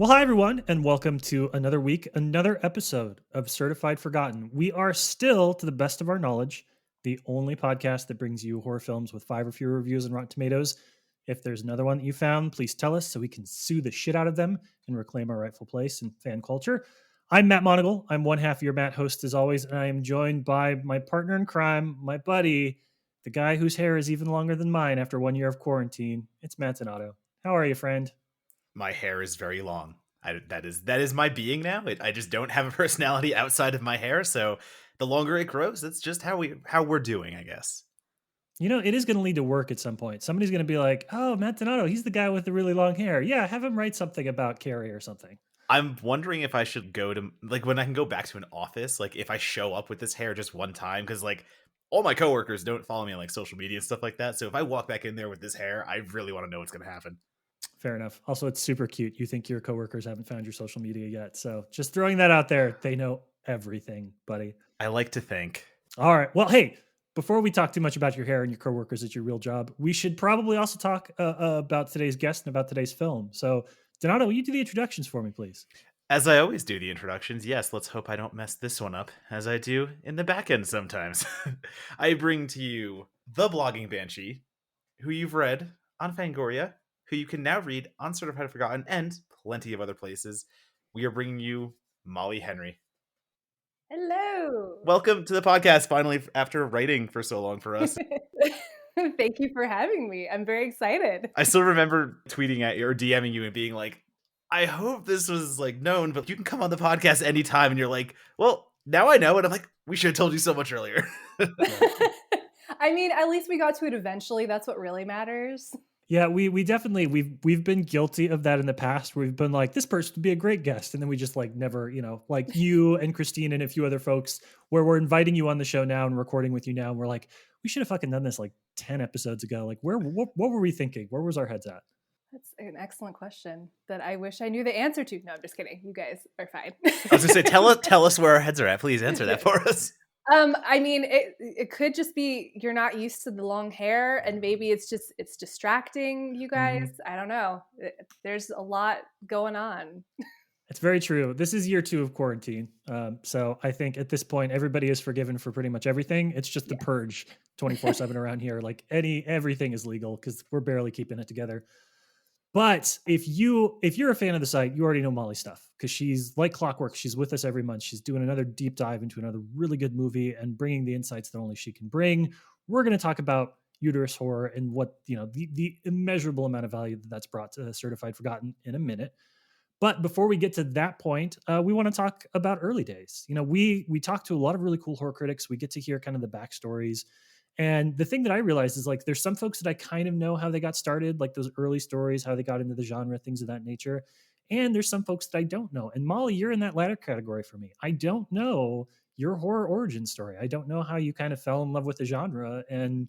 Well, hi, everyone, and welcome to another week, another episode of Certified Forgotten. We are still, to the best of our knowledge, the only podcast that brings you horror films with 5 or fewer reviews on Rotten Tomatoes. If there's another one that you found, please tell us so we can sue the shit out of them and reclaim our rightful place in fan culture. I'm Matt Monagle. I'm one half of your Matt host, as always, and I am joined by my partner in crime, my buddy, the guy whose hair is even longer than mine after 1 year of quarantine. It's Matt Donato. How are you, friend? My hair is very long. That is my being now. I just don't have a personality outside of my hair, so the longer it grows, that's just how we're doing, I guess. You know, it is going to lead to work at some point. Somebody's going to be like, "Oh, Matt Donato, he's the guy with the really long hair. Yeah, have him write something about Carrie or something." I'm wondering if I should go to like when I can go back to an office, like if I show up with this hair just one time, because like all my coworkers don't follow me on like social media and stuff like that. So if I walk back in there with this hair, I really want to know what's gonna happen. Fair enough. Also, it's super cute. You think your coworkers haven't found your social media yet, so just throwing that out there. They know everything, buddy. I like to think. All right. Well, hey, before we talk too much about your hair and your coworkers at your real job, we should probably also talk about today's guest and about today's film. So, Donato, will you do the introductions for me, please? As I always do the introductions, yes, let's hope I don't mess this one up, as I do in the back end sometimes. I bring to you the blogging banshee, who you've read on Fangoria, who you can now read on Certified Forgotten, and plenty of other places. We are bringing you Molly Henery. Hello. Welcome to the podcast, finally, after writing for so long for us. Thank you for having me. I'm very excited. I still remember tweeting at you or DMing you and being like, I hope this was like known, but you can come on the podcast anytime. And you're like, well, now I know. And I'm like, we should have told you so much earlier. I mean, at least we got to it eventually. That's what really matters. Yeah, we definitely we've been guilty of that in the past. Where we've been like, this person would be a great guest, and then we just like never, like you and Christine and a few other folks, where we're inviting you on the show now and recording with you now, and we're like, we should have fucking done this like 10 episodes ago. Like, what were we thinking? Where was our heads at? That's an excellent question that I wish I knew the answer to. No, I'm just kidding. You guys are fine. I was gonna say, tell us where our heads are at. Please answer that for us. I mean, it could just be you're not used to the long hair, and maybe it's distracting you guys. I don't know. There's a lot going on. It's very true. This is year 2 of quarantine. So I think at this point, everybody is forgiven for pretty much everything. It's just the purge 24/7 around here. Like everything is legal because we're barely keeping it together. But if you're a fan of the site, you already know Molly's stuff because she's like clockwork. She's with us every month. She's doing another deep dive into another really good movie and bringing the insights that only she can bring. We're going to talk about uterus horror and what, the immeasurable amount of value that's brought to Certified Forgotten in a minute. But before we get to that point, we want to talk about early days. We talk to a lot of really cool horror critics. We get to hear kind of the backstories. And the thing that I realized is like there's some folks that I kind of know how they got started, like those early stories, how they got into the genre, things of that nature. And there's some folks that I don't know. And Molly, you're in that latter category for me. I don't know your horror origin story. I don't know how you kind of fell in love with the genre and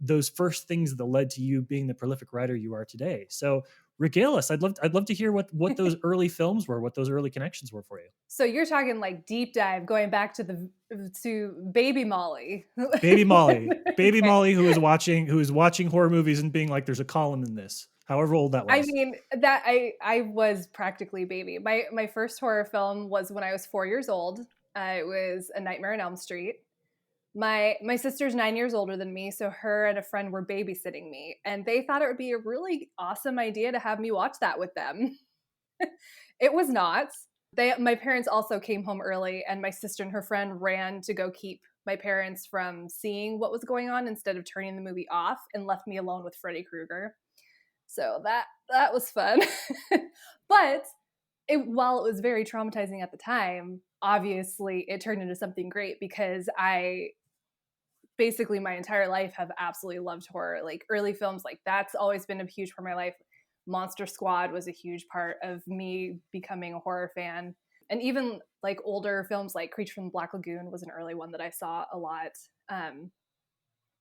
those first things that led to you being the prolific writer you are today. So regale us. I'd love to hear what those early films were, what those early connections were for you. So you're talking like deep dive, going back to Baby Molly. Baby Molly. Baby Molly who is watching horror movies and being like, there's a column in this. However old that was. I mean, that I was practically baby. My first horror film was when I was 4 years old. It was A Nightmare on Elm Street. My sister's 9 years older than me, so her and a friend were babysitting me, and they thought it would be a really awesome idea to have me watch that with them. It was not. My parents also came home early, and my sister and her friend ran to go keep my parents from seeing what was going on instead of turning the movie off, and left me alone with Freddy Krueger. So that was fun. But while it was very traumatizing at the time, obviously it turned into something great because I basically my entire life have absolutely loved horror. Like early films, like that's always been a huge part of my life. Monster Squad was a huge part of me becoming a horror fan. And even like older films like Creature from the Black Lagoon was an early one that I saw a lot.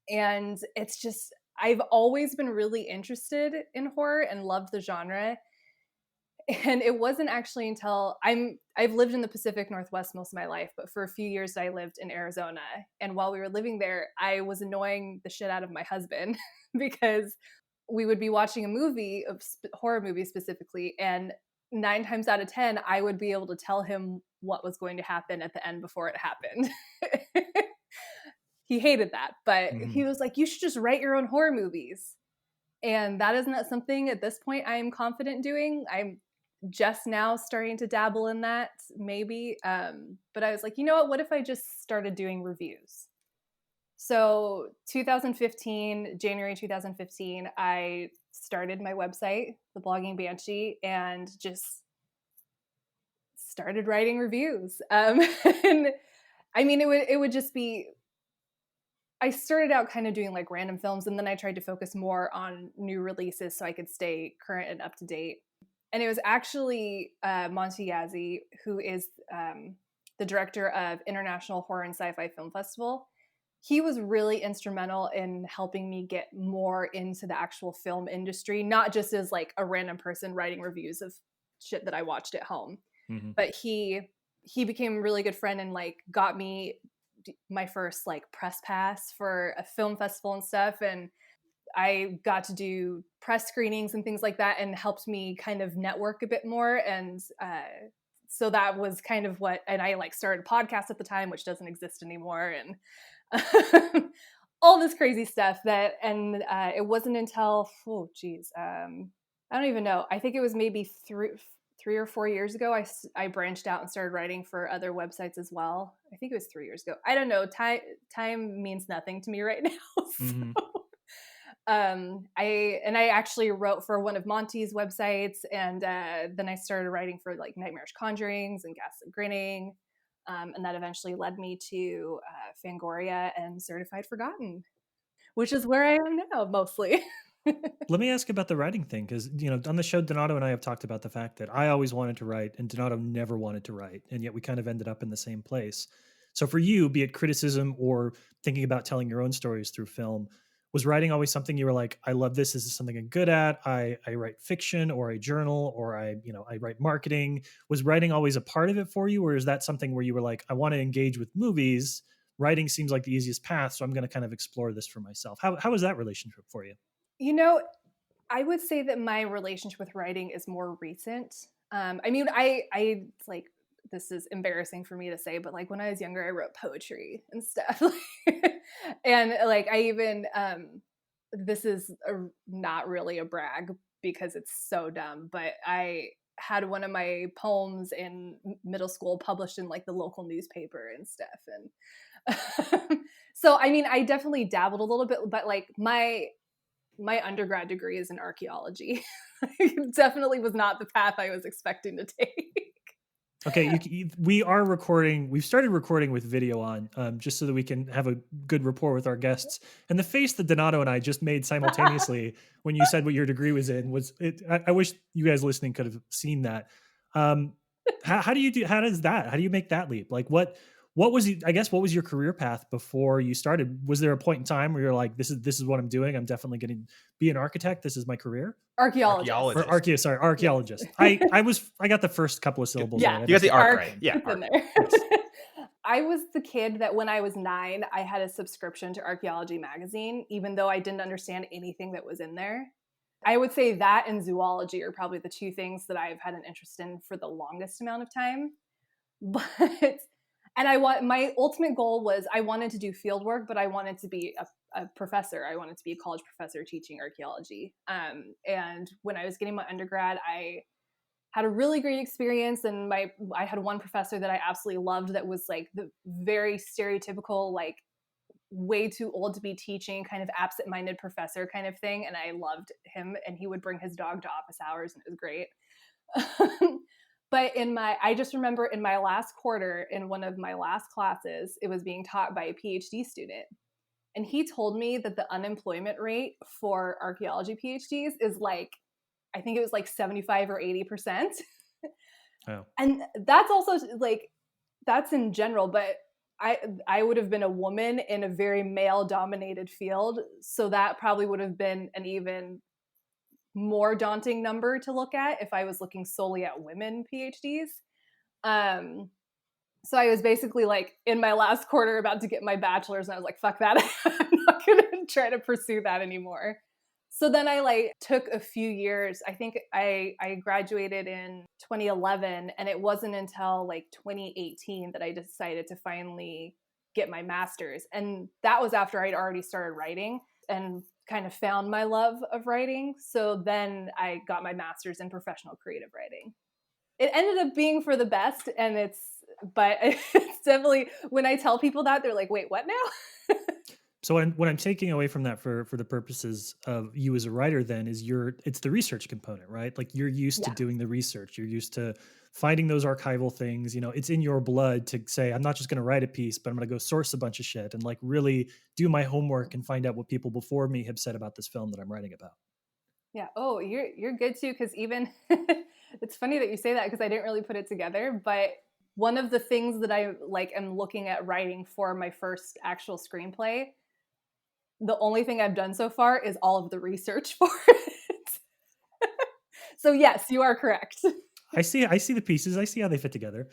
And it's just, I've always been really interested in horror and loved the genre. And it wasn't actually until I've lived in the Pacific Northwest most of my life, but for a few years I lived in Arizona. And while we were living there, I was annoying the shit out of my husband because we would be watching a movie, a horror movie specifically, and 9 times out of 10, I would be able to tell him what was going to happen at the end before it happened. He hated that, but he was like, you should just write your own horror movies. And that is not something at this point I am confident doing. I'm just now starting to dabble in that, maybe. But I was like, you know what if I just started doing reviews? So 2015, January 2015, I started my website, The Blogging Banshee, and just started writing reviews. And I mean, it would just be, I started out kind of doing like random films, and then I tried to focus more on new releases so I could stay current and up to date. And it was actually Monty Yazzie, who is the director of International Horror and Sci-Fi Film Festival. He was really instrumental in helping me get more into the actual film industry, not just as like a random person writing reviews of shit that I watched at home. But he became a really good friend and like got me my first like press pass for a film festival and stuff. And I got to do press screenings and things like that, and helped me kind of network a bit more. And so that was kind of what, and I like started a podcast at the time, which doesn't exist anymore. And all this crazy stuff that, and it wasn't until, I don't even know. I think it was maybe three or 4 years ago, I branched out and started writing for other websites as well. I think it was 3 years ago. I don't know. Time means nothing to me right now. So. I actually wrote for one of Monty's websites, and then I started writing for like Nightmarish Conjurings and Ghastly Grinning, and that eventually led me to Fangoria and Certified Forgotten, which is where I am now mostly. Let me ask about the writing thing, because on the show, Donato and I have talked about the fact that I always wanted to write and Donato never wanted to write, and yet we kind of ended up in the same place. So for you, be it criticism or thinking about telling your own stories through film, was writing always something you were like, I love this. This is something I'm good at. I write fiction, or I journal, or I write marketing. Was writing always a part of it for you, or is that something where you were like, I want to engage with movies? Writing seems like the easiest path, so I'm going to kind of explore this for myself. How was that relationship for you? I would say that my relationship with writing is more recent. I mean, I like, this is embarrassing for me to say, but like when I was younger, I wrote poetry and stuff. And like, I even, this is not really a brag because it's so dumb, but I had one of my poems in middle school published in like the local newspaper and stuff. And so, I mean, I definitely dabbled a little bit, but like my undergrad degree is in archaeology. It definitely was not the path I was expecting to take. Okay, we are recording. We've started recording with video on, just so that we can have a good rapport with our guests. And the face that Donato and I just made simultaneously when you said what your degree was in was it. I wish you guys listening could have seen that. How do you do? How does that? How do you make that leap? Like what was I guess what was your career path before you started? Was there a point in time where you're like, this is what I'm doing. I'm definitely going to be an architect. This is my career. Archaeologist. Archaeologist. Yeah. I got the first couple of syllables. Yeah, right. You got the arc right. Yeah. In there. I was the kid that when I was 9, I had a subscription to Archaeology magazine, even though I didn't understand anything that was in there. I would say that and zoology are probably the two things that I've had an interest in for the longest amount of time. But my ultimate goal was I wanted to do field work, but I wanted to be a professor. I wanted to be a college professor teaching archaeology. And when I was getting my undergrad, I had a really great experience. And I had one professor that I absolutely loved that was like the very stereotypical, like way too old to be teaching, kind of absent-minded professor kind of thing. And I loved him, and he would bring his dog to office hours, and it was great. But I just remember in my last quarter, in one of my last classes, it was being taught by a PhD student. And he told me that the unemployment rate for archaeology PhDs is like, I think it was like 75 or 80%. Oh. And that's also like, that's in general, but I would have been a woman in a very male dominated field. So that probably would have been an even more daunting number to look at if I was looking solely at women PhDs. So I was basically like in my last quarter about to get my bachelor's, and I was like, fuck that. I'm not going to try to pursue that anymore. So then I like took a few years. I think I graduated in 2011, and it wasn't until like 2018 that I decided to finally get my master's. And that was after I'd already started writing and kind of found my love of writing. So then I got my master's in professional creative writing. It ended up being for the best, and but it's definitely, when I tell people that, they're like, "Wait, what now?" So what I'm taking away from that for the purposes of you as a writer then is it's the research component, right? Like you're used to Yeah. doing the research. You're used to finding those archival things. You know, it's in your blood to say, I'm not just going to write a piece, but I'm going to go source a bunch of shit and like really do my homework and find out what people before me have said about this film that I'm writing about. Yeah. Oh, you're good too, because even it's funny that you say that, because I didn't really put it together. But one of the things that I like am looking at writing for my first actual screenplay, the only thing I've done so far is all of the research for it. So yes, you are correct. I see the pieces. I see how they fit together.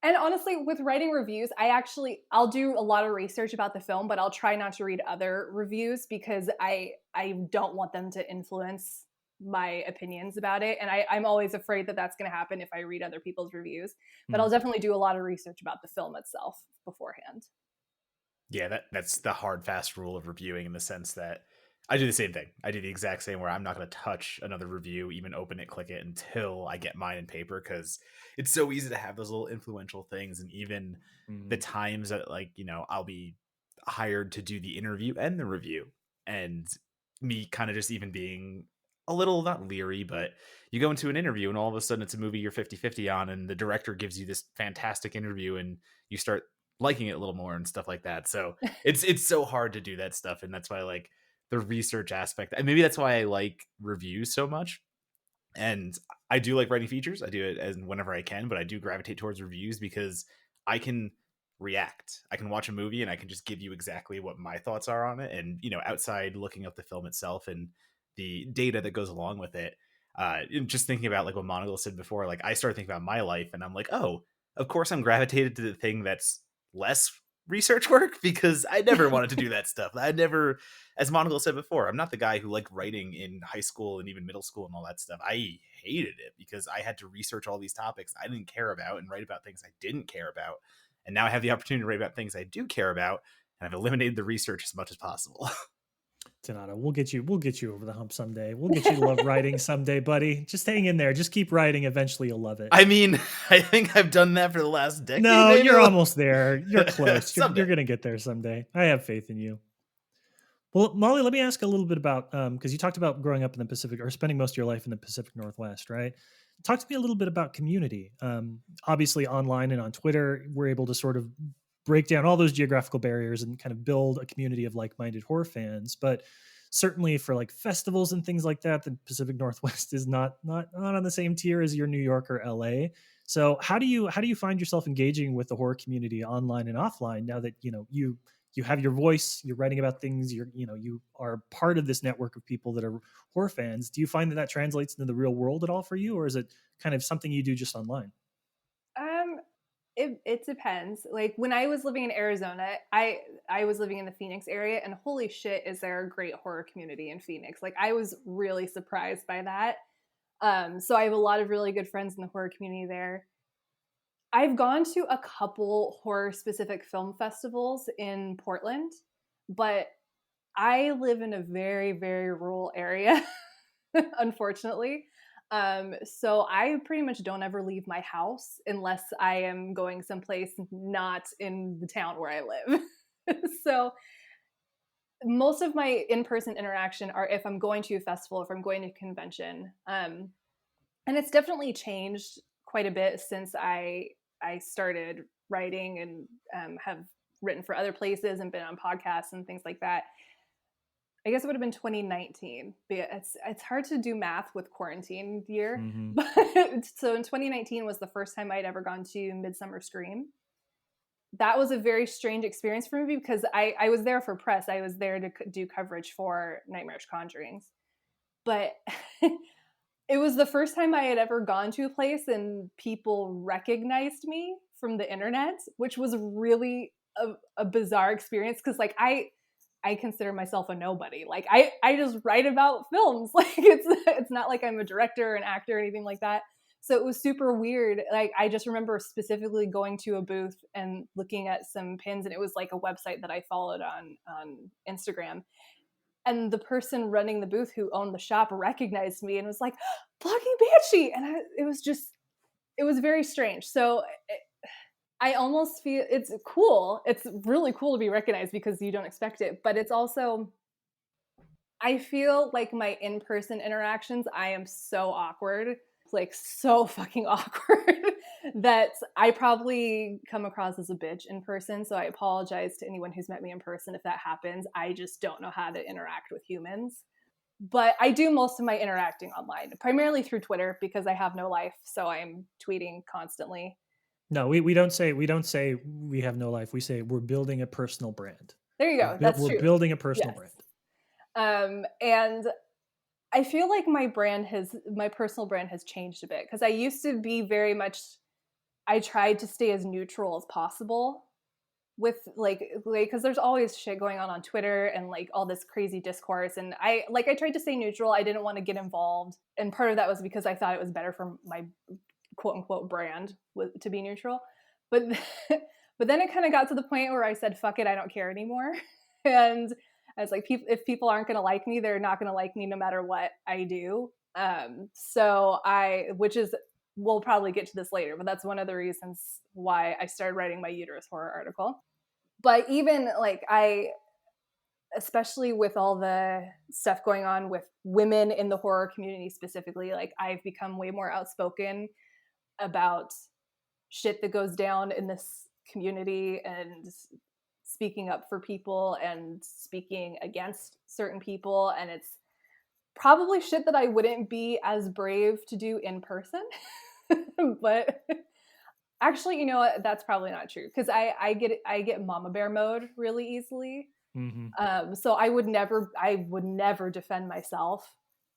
And honestly, with writing reviews, I'll do a lot of research about the film, but I'll try not to read other reviews, because I don't want them to influence my opinions about it. And I'm always afraid that that's going to happen if I read other people's reviews. But Hmm. I'll definitely do a lot of research about the film itself beforehand. Yeah, that's the hard fast rule of reviewing, in the sense that I do the same thing. I do the exact same, where I'm not going to touch another review, even open it, click it, until I get mine in paper, because it's so easy to have those little influential things. And even the Hmm. times that, like, I'll be hired to do the interview and the review, and me kind of just even being a little, not leery, but you go into an interview and all of a sudden it's a movie you're 50-50 on, and the director gives you this fantastic interview and you start liking it a little more and stuff like that. So it's so hard to do that stuff, and that's why, like, the research aspect, and maybe that's why I like reviews so much. And I do like writing features. I do it as whenever I can, but I do gravitate towards reviews because I can react. I can watch a movie and I can just give you exactly what my thoughts are on it. And, outside looking up the film itself and the data that goes along with it, and just thinking about like what Monagle said before, like I started thinking about my life and I'm like, oh, of course I'm gravitated to the thing that's less research work, because I never wanted to do that stuff. I never, as Monagle said before, I'm not the guy who liked writing in high school and even middle school and all that stuff. I hated it because I had to research all these topics I didn't care about and write about things I didn't care about. And now I have the opportunity to write about things I do care about, and I've eliminated the research as much as possible. Tanada, we'll get you over the hump someday. We'll get you to love writing someday, buddy. Just hang in there. Just keep writing. Eventually you'll love it. I mean, I think I've done that for the last decade. No, maybe. you're almost there. You're close. You're Someday. going to get there someday. I have faith in you. Well, Molly, let me ask a little bit about because you talked about growing up in the Pacific or spending most of your life in the Pacific Northwest, right? Talk to me a little bit about community. Obviously, online and on Twitter, we're able to sort of break down all those geographical barriers and kind of build a community of like-minded horror fans. But certainly for like festivals and things like that, the Pacific Northwest is not on the same tier as your New York or LA. So how do you find yourself engaging with the horror community online and offline now that you have your voice, you're writing about things, you are part of this network of people that are horror fans? Do you find that translates into the real world at all for you, or is it kind of something you do just online? Um, it depends. Like when I was living in Arizona, I was living in the Phoenix area, and holy shit, is there a great horror community in Phoenix? Like I was really surprised by that. So I have a lot of really good friends in the horror community there. I've gone to a couple horror specific film festivals in Portland, but I live in a very, very rural area, unfortunately. So I pretty much don't ever leave my house unless I am going someplace not in the town where I live. So most of my in-person interaction are if I'm going to a festival, if I'm going to a convention. And it's definitely changed quite a bit since I started writing and have written for other places and been on podcasts and things like that. I guess it would have been 2019. But it's hard to do math with quarantine year. Mm-hmm. But so in 2019 was the first time I'd ever gone to Midsummer Scream. That was a very strange experience for me because I was there for press. I was there to do coverage for Nightmarish Conjurings. But it was the first time I had ever gone to a place and people recognized me from the internet, which was really a bizarre experience because like I I consider myself a nobody. Like I just write about films. Like it's not like I'm a director or an actor or anything like that. So it was super weird. Like I just remember specifically going to a booth and looking at some pins, and it was like a website that I followed on Instagram. And the person running the booth who owned the shop recognized me and was like, "Blogging Banshee," and it was very strange. So I almost feel it's cool. It's really cool to be recognized because you don't expect it, but it's also I feel like my in-person interactions, I am so awkward, like so fucking awkward that I probably come across as a bitch in person. So I apologize to anyone who's met me in person if that happens. I just don't know how to interact with humans. But I do most of my interacting online, primarily through Twitter because I have no life, so I'm tweeting constantly. No, we don't say we have no life. We say we're building a personal brand. There you go. That's We're true. building a personal Yes. brand. And I feel like my personal brand has changed a bit because I used to be very much, I tried to stay as neutral as possible with because there's always shit going on Twitter and like all this crazy discourse. And I tried to stay neutral. I didn't want to get involved. And part of that was because I thought it was better for my quote unquote brand to be neutral. But, but then it kind of got to the point where I said, fuck it, I don't care anymore. And I was like, if people aren't going to like me, they're not going to like me no matter what I do. Which is, we'll probably get to this later, but that's one of the reasons why I started writing my uterus horror article. But even especially with all the stuff going on with women in the horror community specifically, like I've become way more outspoken about shit that goes down in this community and speaking up for people and speaking against certain people. And it's probably shit that I wouldn't be as brave to do in person. But actually, you know what? That's probably not true because I get mama bear mode really easily. So I would never defend myself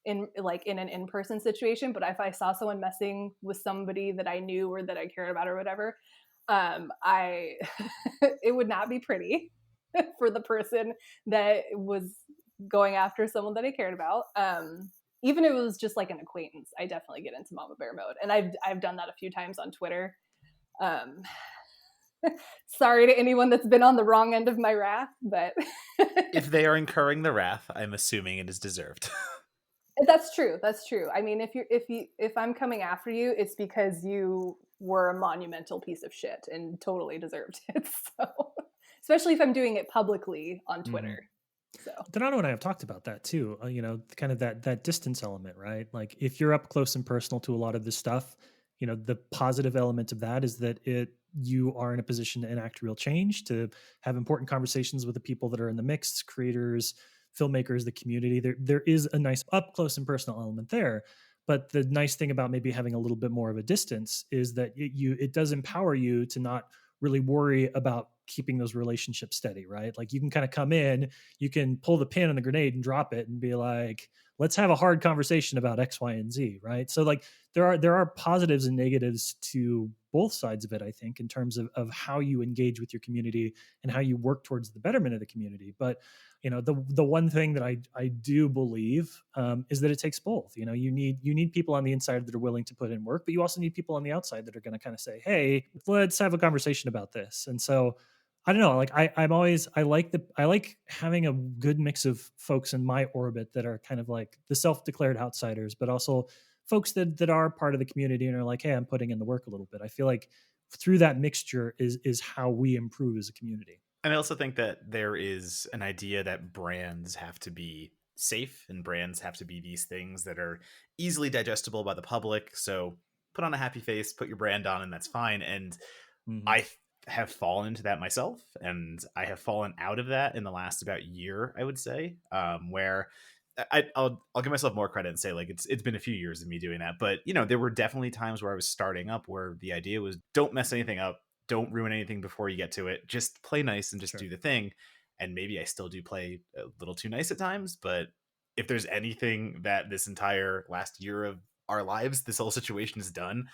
in an in-person situation. But if I saw someone messing with somebody that I knew or that I cared about or whatever, it would not be pretty for the person that was going after someone that I cared about. Even if it was just like an acquaintance, I definitely get into mama bear mode, and I've done that a few times on Twitter. Sorry to anyone that's been on the wrong end of my wrath, but if they are incurring the wrath, I'm assuming it is deserved. That's true. That's true. I mean, if I'm coming after you, it's because you were a monumental piece of shit and totally deserved it. So, especially if I'm doing it publicly on Twitter. So Donato and I have talked about that too. Kind of that distance element, right? Like if you're up close and personal to a lot of this stuff, the positive element of that is that you are in a position to enact real change, to have important conversations with the people that are in the mix, creators, filmmakers, the community. There is a nice up close and personal element there. But the nice thing about maybe having a little bit more of a distance is that it does empower you to not really worry about keeping those relationships steady, right? Like you can kind of come in, you can pull the pin on the grenade and drop it and be like, let's have a hard conversation about X, Y, and Z, right? So like there are positives and negatives to both sides of it, I think, in terms of how you engage with your community and how you work towards the betterment of the community. But the one thing that I do believe is that it takes both. You need people on the inside that are willing to put in work, but you also need people on the outside that are going to kind of say, hey, let's have a conversation about this. And so I don't know, like I like having a good mix of folks in my orbit that are kind of like the self-declared outsiders, but also folks that are part of the community and are like, hey, I'm putting in the work a little bit. I feel like through that mixture is how we improve as a community. And I also think that there is an idea that brands have to be safe and brands have to be these things that are easily digestible by the public. So put on a happy face, put your brand on, and that's fine. And I have fallen into that myself, and I have fallen out of that in the last about year, I would say, where I'll give myself more credit and say like it's been a few years of me doing that. But there were definitely times where I was starting up where the idea was don't mess anything up, don't ruin anything before you get to it, just play nice and just do the thing. And maybe I still do play a little too nice at times, but if there's anything that this entire last year of our lives, this whole situation has done,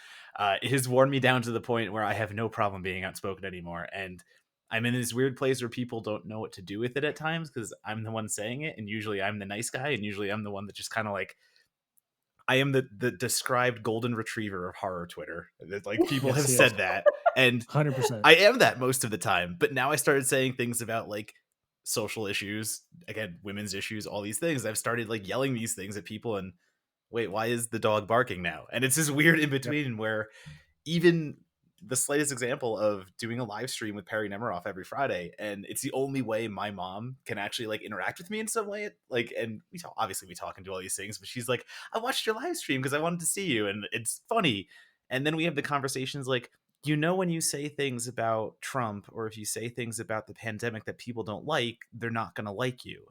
it has worn me down to the point where I have no problem being outspoken anymore. And I'm in this weird place where people don't know what to do with it at times because I'm the one saying it, and usually I'm the nice guy, and usually I'm the one that just kind of like I am the described golden retriever of horror Twitter. Like people have Yes, said yes, that, and 100%. I am that most of the time. But now I started saying things about like social issues, again, women's issues, all these things. I've started like yelling these things at people, and wait, why is the dog barking now? And it's this weird in Yep. between where even the slightest example of doing a live stream with Perry Nemiroff every Friday, and it's the only way my mom can actually like interact with me in some way. Like, and we talk, obviously we talk and do all these things, but she's like, I watched your live stream because I wanted to see you, and it's funny. And then we have the conversations like, when you say things about Trump or if you say things about the pandemic that people don't like, they're not going to like you.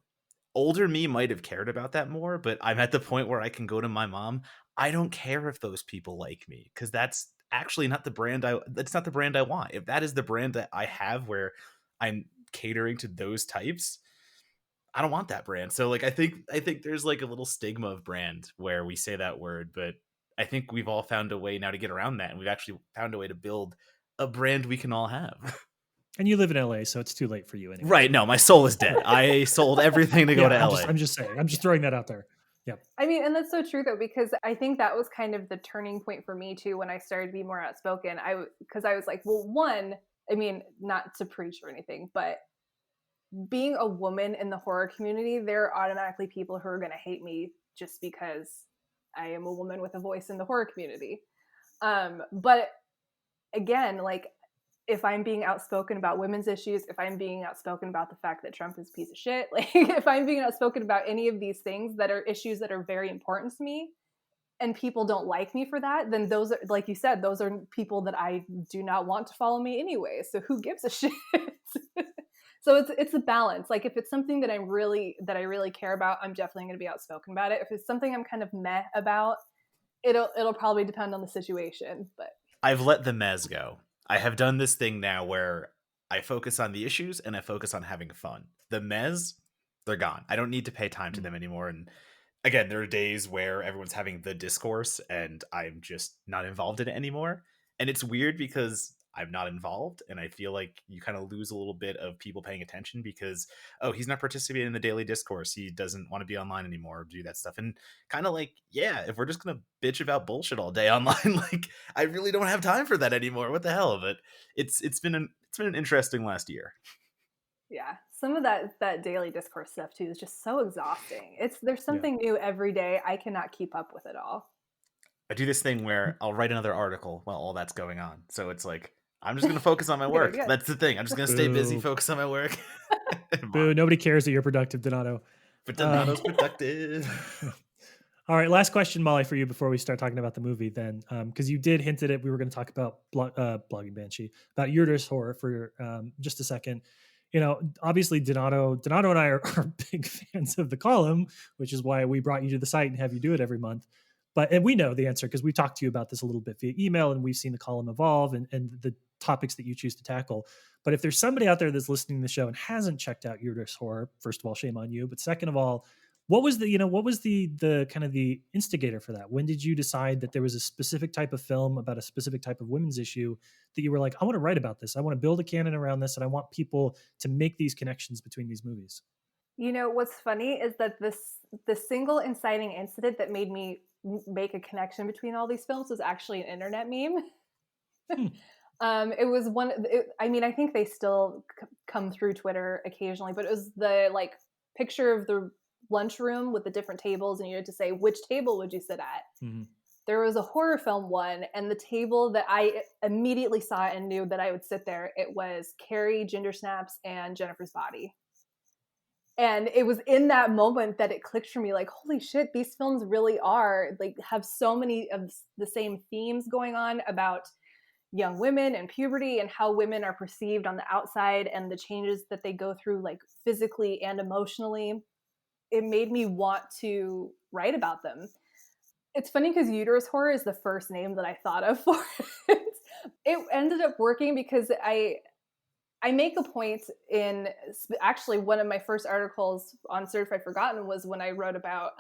Older me might have cared about that more, but I'm at the point where I can go to my mom. I don't care if those people like me because that's actually not the brand that's not the brand I want. If that is the brand that I have where I'm catering to those types, I don't want that brand. So like I think there's like a little stigma of brand where we say that word, but I think we've all found a way now to get around that, and we've actually found a way to build a brand we can all have. And you live in LA, so it's too late for you anyway. Right, no, my soul is dead. I sold everything to go Yeah, to I'm LA. just I'm just saying. I'm just throwing that out there. Yeah. I mean, and that's so true though, because I think that was kind of the turning point for me too when I started to be more outspoken. Because I was like, well, one, I mean, not to preach or anything, but being a woman in the horror community, there are automatically people who are going to hate me just because I am a woman with a voice in the horror community. But again, like if I'm being outspoken about women's issues, if I'm being outspoken about the fact that Trump is a piece of shit, like if I'm being outspoken about any of these things that are issues that are very important to me and people don't like me for that, then those are, like you said, those are people that I do not want to follow me anyway. So who gives a shit? So it's a balance. Like if it's something that I really care about, I'm definitely going to be outspoken about it. If it's something I'm kind of meh about, it'll probably depend on the situation. But I've let the mez go. I have done this thing now where I focus on the issues and I focus on having fun. The mez, they're gone. I don't need to pay time to them anymore. And again, there are days where everyone's having the discourse and I'm just not involved in it anymore. And it's weird because I'm not involved, and I feel like you kind of lose a little bit of people paying attention because, oh, he's not participating in the daily discourse. He doesn't want to be online anymore or do that stuff. And kind of like, yeah, if we're just gonna bitch about bullshit all day online, like I really don't have time for that anymore. What the hell of it? It's been an interesting last year. yeah, some of that daily discourse stuff too is just so exhausting. There's Yeah. something new every day. I cannot keep up with it all. I do this thing where I'll write another article while all that's going on. So it's like I'm just gonna focus on my Good work. idea. That's the thing. I'm just gonna stay busy, Boo. focus on my work. Boo. Nobody cares that you're productive, Donato. But Donato's productive. All right, last question, Molly, for you before we start talking about the movie. Then, because you did hint at it, we were going to talk about blogging Banshee, about Yurda's horror for just a second. Obviously, Donato and I are big fans of the column, which is why we brought you to the site and have you do it every month. And we know the answer because we talked to you about this a little bit via email, and we've seen the column evolve and the topics that you choose to tackle. But if there's somebody out there that's listening to the show and hasn't checked out Yurda's horror, first of all, shame on you. But second of all, what was the kind of the instigator for that? When did you decide that there was a specific type of film about a specific type of women's issue that you were like, I want to write about this. I want to build a canon around this, and I want people to make these connections between these movies. What's funny is that the single inciting incident that made me make a connection between all these films was actually an internet meme. It was I think they still come through Twitter occasionally, but it was the like picture of the lunchroom with the different tables, and you had to say which table would you sit at. Mm-hmm. There was a horror film one, and the table that I immediately saw and knew that I would sit there, it was Carrie, Ginger Snaps, and Jennifer's Body. And it was in that moment that it clicked for me, like, holy shit, these films really are like have so many of the same themes going on about young women and puberty and how women are perceived on the outside and the changes that they go through, like physically and emotionally. It made me want to write about them. It's funny because Uterus Horror is the first name that I thought of for it. It ended up working because I make a point in actually one of my first articles on Certified Forgotten was when I wrote about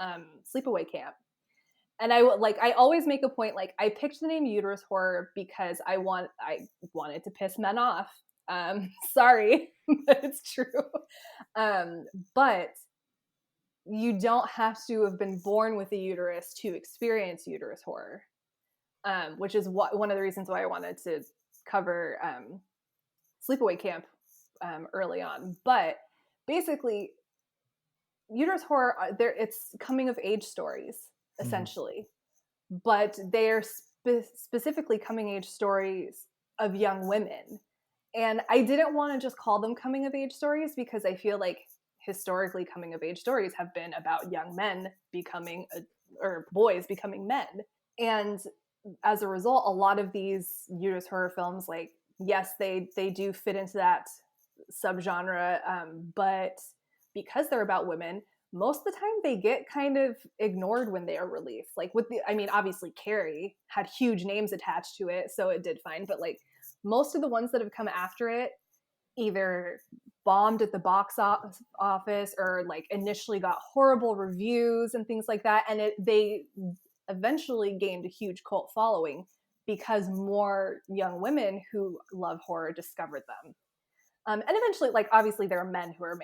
sleepaway camp. And I always make a point, like I picked the name Uterus Horror because I wanted to piss men off. Sorry, but it's true. But you don't have to have been born with a uterus to experience uterus horror, which is one of the reasons why I wanted to cover sleepaway camp early on. But basically, uterus horror, it's coming of age stories essentially, but they're specifically coming age stories of young women. And I didn't want to just call them coming of age stories because I feel like historically coming of age stories have been about young men becoming or boys becoming men. And as a result, a lot of these uterus horror films, like, yes, they do fit into that subgenre, but because they're about women, most of the time they get kind of ignored when they are released. Like obviously Carrie had huge names attached to it, so it did fine. But like most of the ones that have come after it either bombed at the box office or like initially got horrible reviews and things like that. And they eventually gained a huge cult following because more young women who love horror discovered them. And eventually, like, obviously there are men who are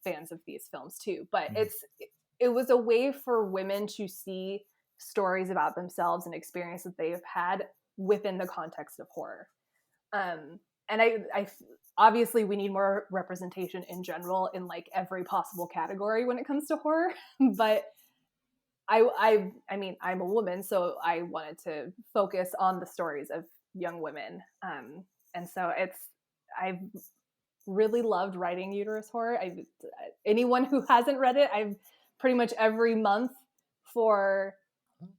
fans of these films too, but it was a way for women to see stories about themselves and experience that they've had within the context of horror. And I obviously we need more representation in general in like every possible category when it comes to horror, but I mean, I'm a woman, so I wanted to focus on the stories of young women. And so I've really loved writing uterus horror. Anyone who hasn't read it, I've pretty much every month for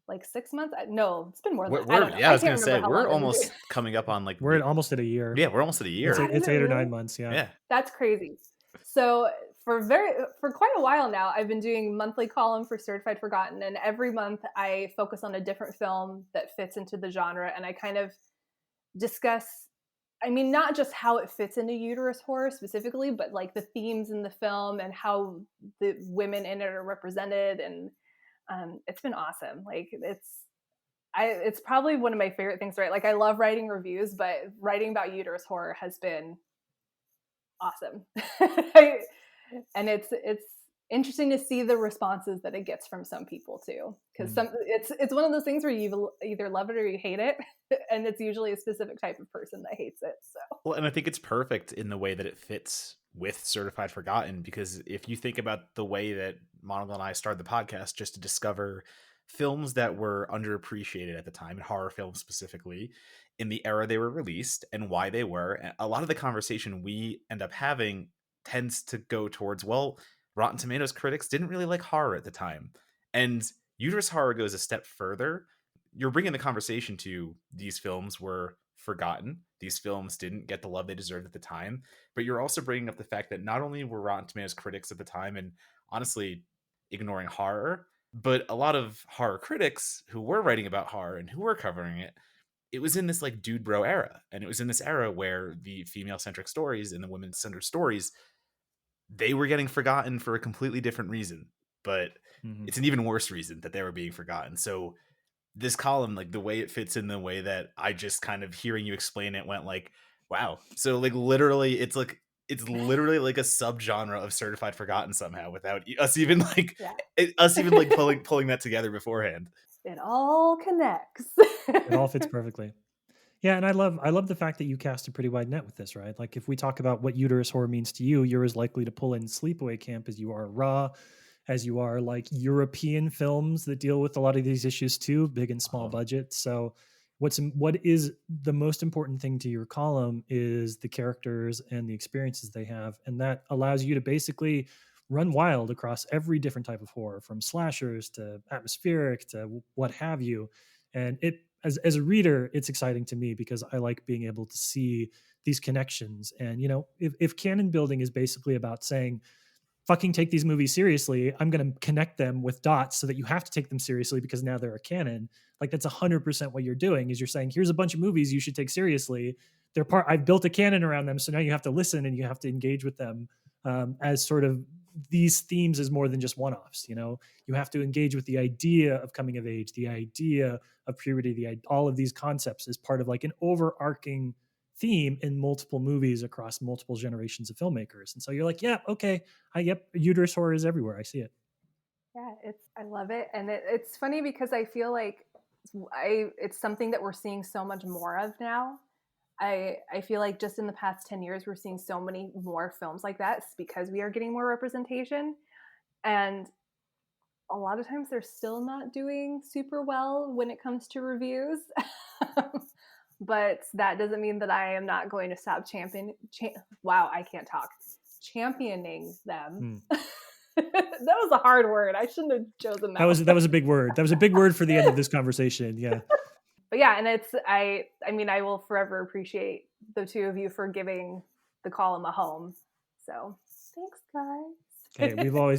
like 6 months. No, it's been more than I don't know. Yeah, I was can't gonna say remember how we're long almost coming up on like we're almost at a year. Yeah, we're almost at a year. It's 8 or 9 months. Yeah, that's crazy. So for quite a while now, I've been doing monthly column for Certified Forgotten, and every month I focus on a different film that fits into the genre, and I kind of discuss, I mean, not just how it fits into uterus horror specifically, but like the themes in the film and how the women in it are represented. And it's been awesome. Like it's probably one of my favorite things to write. Like I love writing reviews, but writing about uterus horror has been awesome. And it's interesting to see the responses that it gets from some people too, because it's one of those things where you either love it or you hate it, and it's usually a specific type of person that hates it. So well, and I think it's perfect in the way that it fits with Certified Forgotten, because if you think about the way that Monocle and I started the podcast just to discover films that were underappreciated at the time, and horror films specifically, in the era they were released and why they were, a lot of the conversation we end up having tends to go towards, well, Rotten Tomatoes critics didn't really like horror at the time. And uterus horror goes a step further. You're bringing the conversation to these films were forgotten. These films didn't get the love they deserved at the time. But you're also bringing up the fact that not only were Rotten Tomatoes critics at the time, and honestly ignoring horror, but a lot of horror critics who were writing about horror and who were covering it, it was in this like dude bro era. And it was in this era where the female centric stories and the women centered stories, they were getting forgotten for a completely different reason, but it's an even worse reason that they were being forgotten. So this column, like the way it fits in, the way that I just kind of hearing you explain it went like, wow. So like literally it's literally like a subgenre of Certified Forgotten somehow, without us even like pulling that together beforehand. It all connects. It all fits perfectly. Yeah, and I love the fact that you cast a pretty wide net with this, right? Like if we talk about what uterus horror means to you, you're as likely to pull in Sleepaway Camp as you are Raw, as you are like European films that deal with a lot of these issues too, big and small budget. So what is the most important thing to your column is the characters and the experiences they have, and that allows you to basically run wild across every different type of horror, from slashers to atmospheric to what have you. And it, as a reader, it's exciting to me because I like being able to see these connections. And you know, if canon building is basically about saying, fucking take these movies seriously, I'm going to connect them with dots so that you have to take them seriously because now they're a canon. Like that's 100% what you're doing, is you're saying, here's a bunch of movies you should take seriously. I've built a canon around them. So now you have to listen and you have to engage with them as sort of these themes as more than just one-offs. You know, you have to engage with the idea of coming of age, the idea of puberty, all of these concepts as part of like an overarching theme in multiple movies across multiple generations of filmmakers. And so you're like, yeah, okay, uterus horror is everywhere. I see it. Yeah, I love it, and it's funny because I feel like it's something that we're seeing so much more of now. I feel like just in the past 10 years, we're seeing so many more films like that because we are getting more representation. And a lot of times they're still not doing super well when it comes to reviews. But that doesn't mean that I am not going to stop wow, I can't talk. Championing them. That was a hard word. I shouldn't have chosen that. That was a big word. That was a big word for the end of this conversation. Yeah. But yeah, and I mean, I will forever appreciate the two of you for giving the column a home. So thanks, guys. Hey,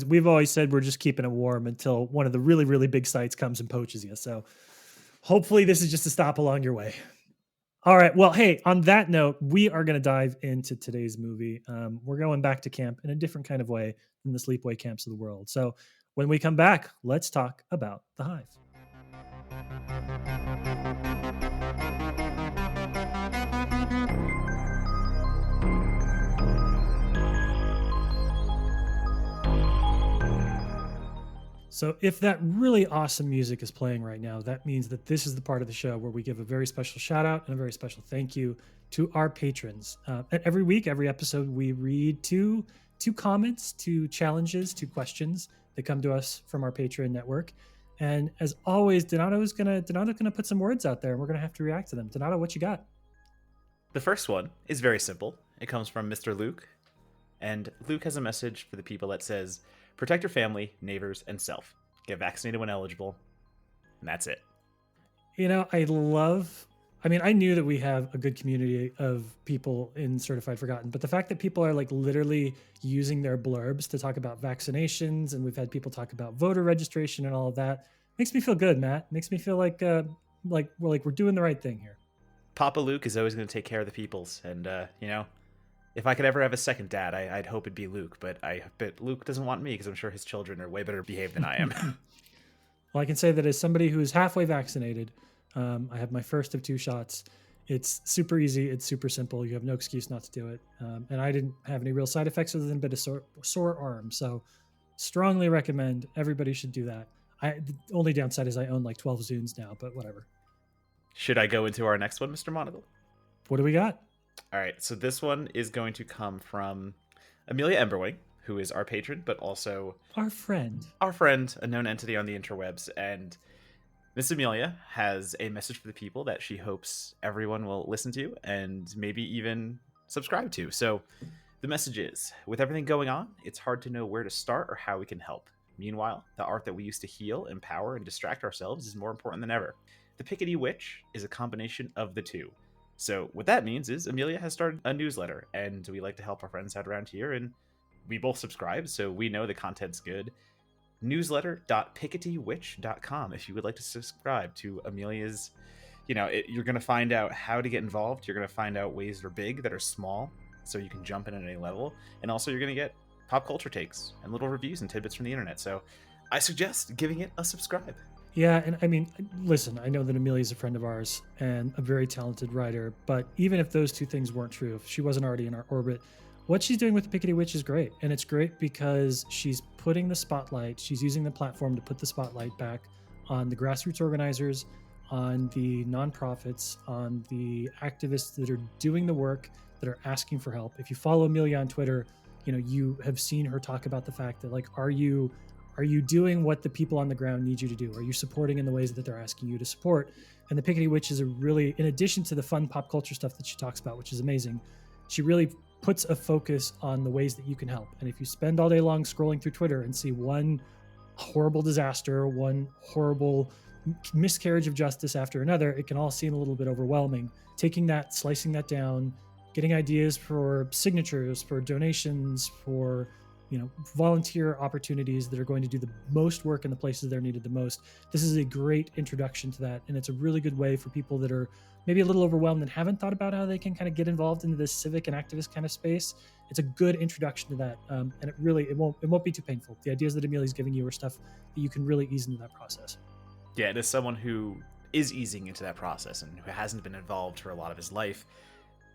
we've always said we're just keeping it warm until one of the really, really big sites comes and poaches you. So hopefully this is just a stop along your way. All right. Well, hey, on that note, we are going to dive into today's movie. We're going back to camp in a different kind of way than the sleepaway camps of the world. So when we come back, let's talk about the Hive. So if that really awesome music is playing right now, that means that this is the part of the show where we give a very special shout out and a very special thank you to our patrons. And every week, every episode, we read two comments, two challenges, two questions that come to us from our Patreon network. And as always, Donato's gonna put some words out there, and we're gonna have to react to them. Donato, what you got? The first one is very simple. It comes from Mr. Luke, and Luke has a message for the people that says, protect your family, neighbors, and self. Get vaccinated when eligible. And that's it. You know, I knew that we have a good community of people in Certified Forgotten, but the fact that people are like literally using their blurbs to talk about vaccinations, and we've had people talk about voter registration and all of that, makes me feel good, Matt. Makes me feel like we're doing the right thing here. Papa Luke is always going to take care of the peoples. And, if I could ever have a second dad, I'd hope it'd be Luke, but Luke doesn't want me because I'm sure his children are way better behaved than I am. Well, I can say that as somebody who is halfway vaccinated, I have my first of 2 shots. It's super easy. It's super simple. You have no excuse not to do it. And I didn't have any real side effects other than a bit of sore arm. So strongly recommend everybody should do that. The only downside is I own like 12 Zunes now, but whatever. Should I go into our next one, Mr. Monagle? What do we got? All right, so this one is going to come from Amelia Emberwing, who is our patron, but also our friend, a known entity on the interwebs. And Miss Amelia has a message for the people that she hopes everyone will listen to and maybe even subscribe to. So the message is, with everything going on, it's hard to know where to start or how we can help. Meanwhile, the art that we use to heal, empower, and distract ourselves is more important than ever. The Pickety Witch is a combination of the two. So what that means is Amelia has started a newsletter, and we like to help our friends out around here, and we both subscribe, so we know the content's good. Newsletter.picketywitch.com if you would like to subscribe to Amelia's, you're going to find out how to get involved. You're going to find out ways that are big, that are small, so you can jump in at any level. And also you're going to get pop culture takes and little reviews and tidbits from the internet. So I suggest giving it a subscribe. Yeah, and I mean, listen, I know that Amelia's a friend of ours and a very talented writer, but even if those two things weren't true, if she wasn't already in our orbit, what she's doing with the Pickety Witch is great. And it's great because she's using the platform to put the spotlight back on the grassroots organizers, on the nonprofits, on the activists that are doing the work, that are asking for help. If you follow Amelia on Twitter, you have seen her talk about the fact that, like, are you doing what the people on the ground need you to do? Are you supporting in the ways that they're asking you to support? And the Pickety Witch is in addition to the fun pop culture stuff that she talks about, which is amazing, she really puts a focus on the ways that you can help. And if you spend all day long scrolling through Twitter and see one horrible disaster, one horrible miscarriage of justice after another, it can all seem a little bit overwhelming. Taking that, slicing that down, getting ideas for signatures, for donations, for volunteer opportunities that are going to do the most work in the places they're needed the most. This is a great introduction to that. And it's a really good way for people that are maybe a little overwhelmed and haven't thought about how they can kind of get involved into this civic and activist kind of space. It's a good introduction to that. And it won't be too painful. The ideas that Amelia's giving you are stuff that you can really ease into that process. Yeah, and as someone who is easing into that process and who hasn't been involved for a lot of his life,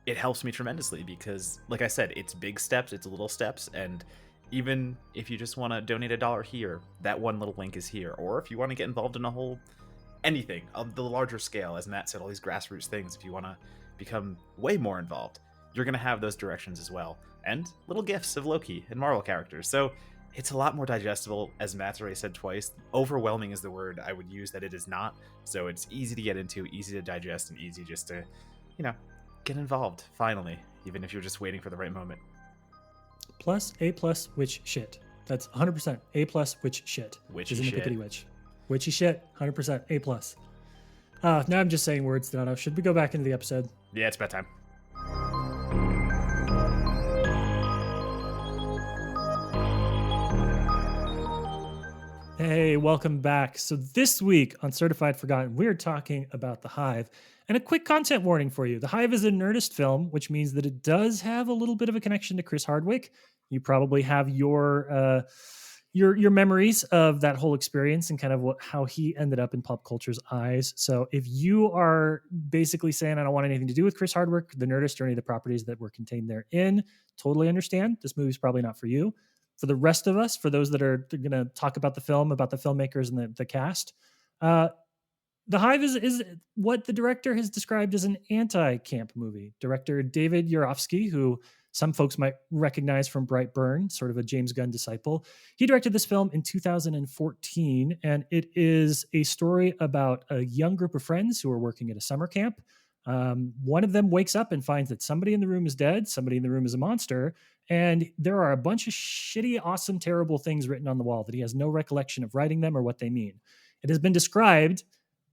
it helps me tremendously because, like I said, it's big steps, it's little steps, and even if you just want to donate $1 here, that one little link is here. Or if you want to get involved in a whole anything on the larger scale, as Matt said, all these grassroots things, if you want to become way more involved, you're going to have those directions as well. And little gifts of Loki and Marvel characters. So it's a lot more digestible, as Matt's already said twice. Overwhelming is the word I would use that it is not. So it's easy to get into, easy to digest, and easy just to, get involved, finally, even if you're just waiting for the right moment. Plus, A+, witch shit. That's 100% A+, witch shit. Witchy isn't shit. A pickety witch. Witchy shit, 100% A+. Now I'm just saying words, Donato. Should we go back into the episode? Yeah, it's bedtime. Hey, welcome back. So this week on Certified Forgotten, we're talking about The Hive. And a quick content warning for you. The Hive is a Nerdist film, which means that it does have a little bit of a connection to Chris Hardwick. You probably have your memories of that whole experience and kind of how he ended up in pop culture's eyes. So if you are basically saying, I don't want anything to do with Chris Hardwick, the Nerdist, or any of the properties that were contained therein, totally understand. This movie's probably not for you. For the rest of us, for those that are going to talk about the film, about the filmmakers and the cast, The Hive is what the director has described as an anti-camp movie. Director David Yarovsky, who some folks might recognize from Brightburn, sort of a James Gunn disciple. He directed this film in 2014, and it is a story about a young group of friends who are working at a summer camp. One of them wakes up and finds that somebody in the room is dead, somebody in the room is a monster, and there are a bunch of shitty, awesome, terrible things written on the wall that he has no recollection of writing them or what they mean. It has been described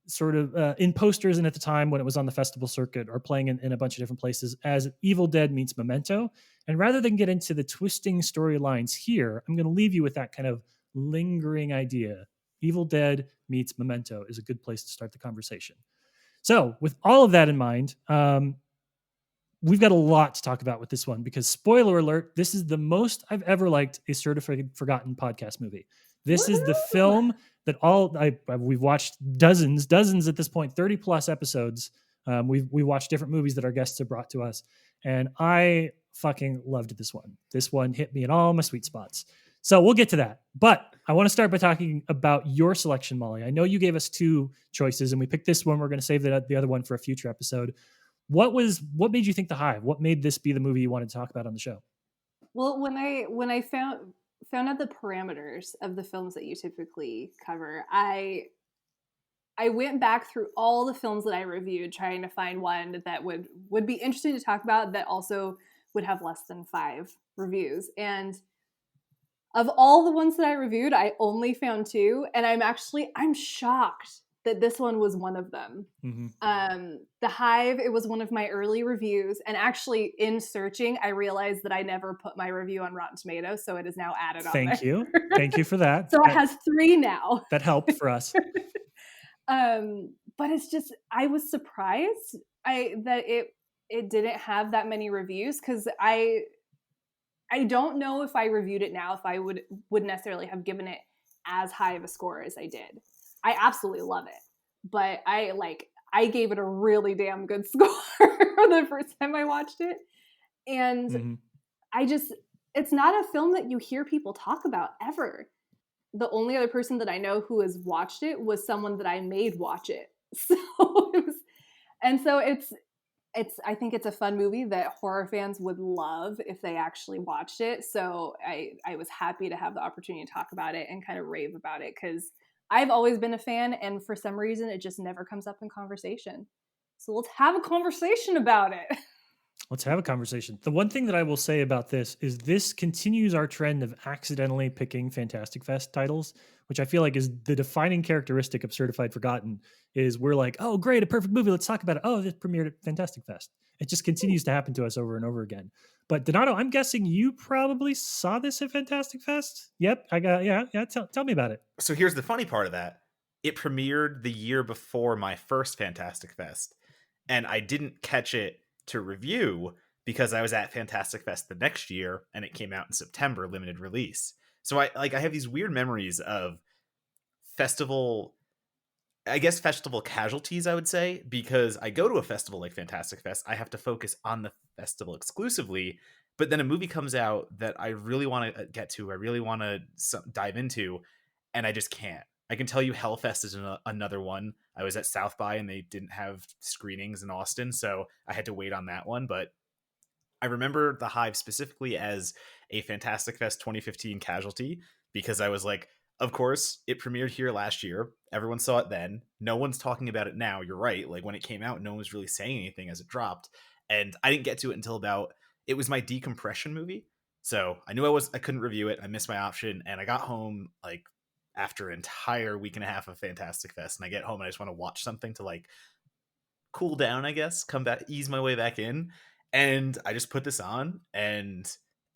sort of in posters and at the time when it was on the festival circuit or playing in a bunch of different places as Evil Dead meets Memento. And rather than get into the twisting storylines here, I'm going to leave you with that kind of lingering idea. Evil Dead meets Memento is a good place to start the conversation. So with all of that in mind, we've got a lot to talk about with this one because, spoiler alert, this is the most I've ever liked a Certified Forgotten podcast movie. This is the film that we've watched dozens at this point, 30 plus episodes. We watched different movies that our guests have brought to us, and I fucking loved this one. This one hit me in all my sweet spots. So we'll get to that. But I want to start by talking about your selection, Molly. I know you gave us two choices, and we picked this one. We're going to save the other one for a future episode. What made you think The Hive? What made this be the movie you wanted to talk about on the show? Well, when I found out the parameters of the films that you typically cover, I went back through all the films that I reviewed, trying to find one that would be interesting to talk about that also would have less than 5 reviews. And of all the ones that I reviewed, I only found 2, and I'm shocked that this one was one of them. Mm-hmm. The Hive, it was one of my early reviews, and actually in searching, I realized that I never put my review on Rotten Tomatoes, so it is now added on there. Thank you for that. So it has 3 now. That helped for us. But it's just, I was surprised that it didn't have that many reviews, because I don't know if I reviewed it now if I would necessarily have given it as high of a score as I did. I absolutely love it, but I gave it a really damn good score the first time I watched it. And mm-hmm. It's not a film that you hear people talk about ever. The only other person that I know who has watched it was someone that I made watch it. I think it's a fun movie that horror fans would love if they actually watched it. So I was happy to have the opportunity to talk about it and kind of rave about it, because I've always been a fan, and for some reason, it just never comes up in conversation. So let's have a conversation about it. Let's have a conversation. The one thing that I will say about this is this continues our trend of accidentally picking Fantastic Fest titles, which I feel like is the defining characteristic of Certified Forgotten. Is we're like, oh, great, a perfect movie. Let's talk about it. Oh, it premiered at Fantastic Fest. It just continues to happen to us over and over again. But Donato, I'm guessing you probably saw this at Fantastic Fest. Yep, Tell me about it. So here's the funny part of that. It premiered the year before my first Fantastic Fest, and I didn't catch it to review because I was at Fantastic Fest the next year, and it came out in September, limited release. So I have these weird memories of festival I guess festival casualties, I would say, because I go to a festival like Fantastic Fest, I have to focus on the festival exclusively. But then a movie comes out that I really want to get to, I really want to dive into, and I just can't. I can tell you Hellfest is another one. I was at South by and they didn't have screenings in Austin, so I had to wait on that one. But I remember the Hive specifically as a Fantastic Fest 2015 casualty because I was like, of course, it premiered here last year. Everyone saw it then. No one's talking about it now. You're right. Like when it came out, no one was really saying anything as it dropped. And I didn't get to it until about it was my decompression movie. So I knew I couldn't review it. I missed my option and I got home like after an entire week and a half of Fantastic Fest. And I get home and I just want to watch something to like cool down, I guess, come back, ease my way back in. And I just put this on, and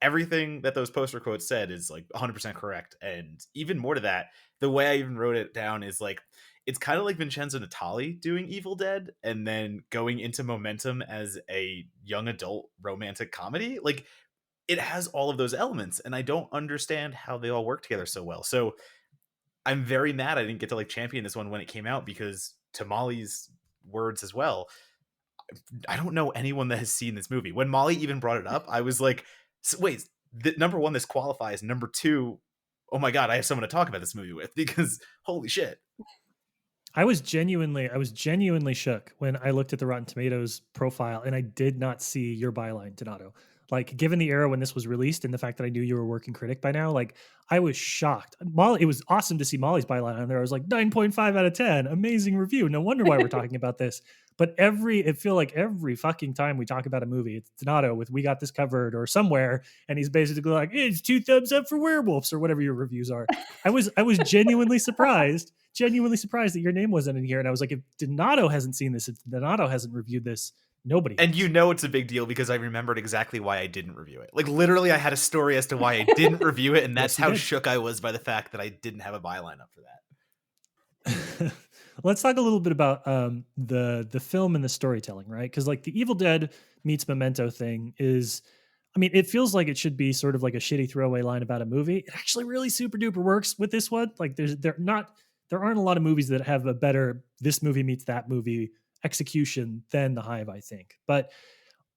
everything that those poster quotes said is like 100% correct. And even more to that, the way I even wrote it down is like, it's kind of like Vincenzo Natali doing Evil Dead and then going into Momentum as a young adult romantic comedy. Like, it has all of those elements, and I don't understand how they all work together so well. So I'm very mad I didn't get to like champion this one when it came out because, to Molly's words as well, I don't know anyone that has seen this movie. When Molly even brought it up, I was like, wait, number one, this qualifies. Number two, oh my God, I have someone to talk about this movie with because holy shit. I was genuinely shook when I looked at the Rotten Tomatoes profile and I did not see your byline, Donato. Like, given the era when this was released and the fact that I knew you were a working critic by now, like, I was shocked. Molly, it was awesome to see Molly's byline on there. I was like, 9.5 out of 10, amazing review. No wonder why we're talking about this. But it feel like every fucking time we talk about a movie, it's Donato with "We Got This Covered" or somewhere, and he's basically like, "It's 2 thumbs up for Werewolves" or whatever your reviews are. I was genuinely surprised that your name wasn't in here. And I was like, if Donato hasn't seen this, if Donato hasn't reviewed this, nobody And has. you know it's a big deal because I remembered exactly why I didn't review it. Like literally I had a story as to why I didn't review it, and that's Yes, you how did. shook I was by the fact that I didn't have a byline up for that. Let's talk a little bit about the film and the storytelling, right? Because like the Evil Dead meets Memento thing is, I mean, it feels like it should be sort of like a shitty throwaway line about a movie. It actually really super duper works with this one. Like there aren't a lot of movies that have a better this movie meets that movie execution than The Hive, I think. But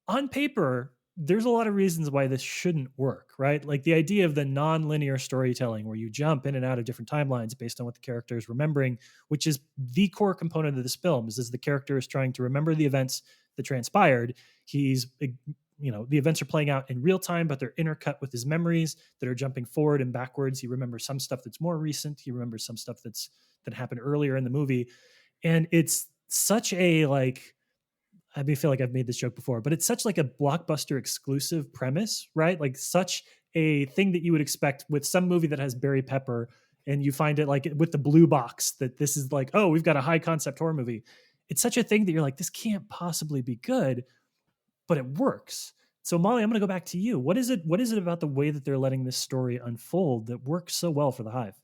on paper, there's a lot of reasons why this shouldn't work, right? Like the idea of the non-linear storytelling where you jump in and out of different timelines based on what the character is remembering, which is the core component of this film, is as the character is trying to remember the events that transpired. He's the events are playing out in real time, but they're intercut with his memories that are jumping forward and backwards. He remembers some stuff that's more recent. He remembers some stuff that happened earlier in the movie. And it's such a like, I may feel like I've made this joke before, but it's such like a blockbuster exclusive premise, right? Like such a thing that you would expect with some movie that has Barry Pepper, and you find it like with the blue box that this is like, oh, we've got a high concept horror movie. It's such a thing that you're like, this can't possibly be good, but it works. So Molly, I'm going to go back to you. What is it about the way that they're letting this story unfold that works so well for the Hive?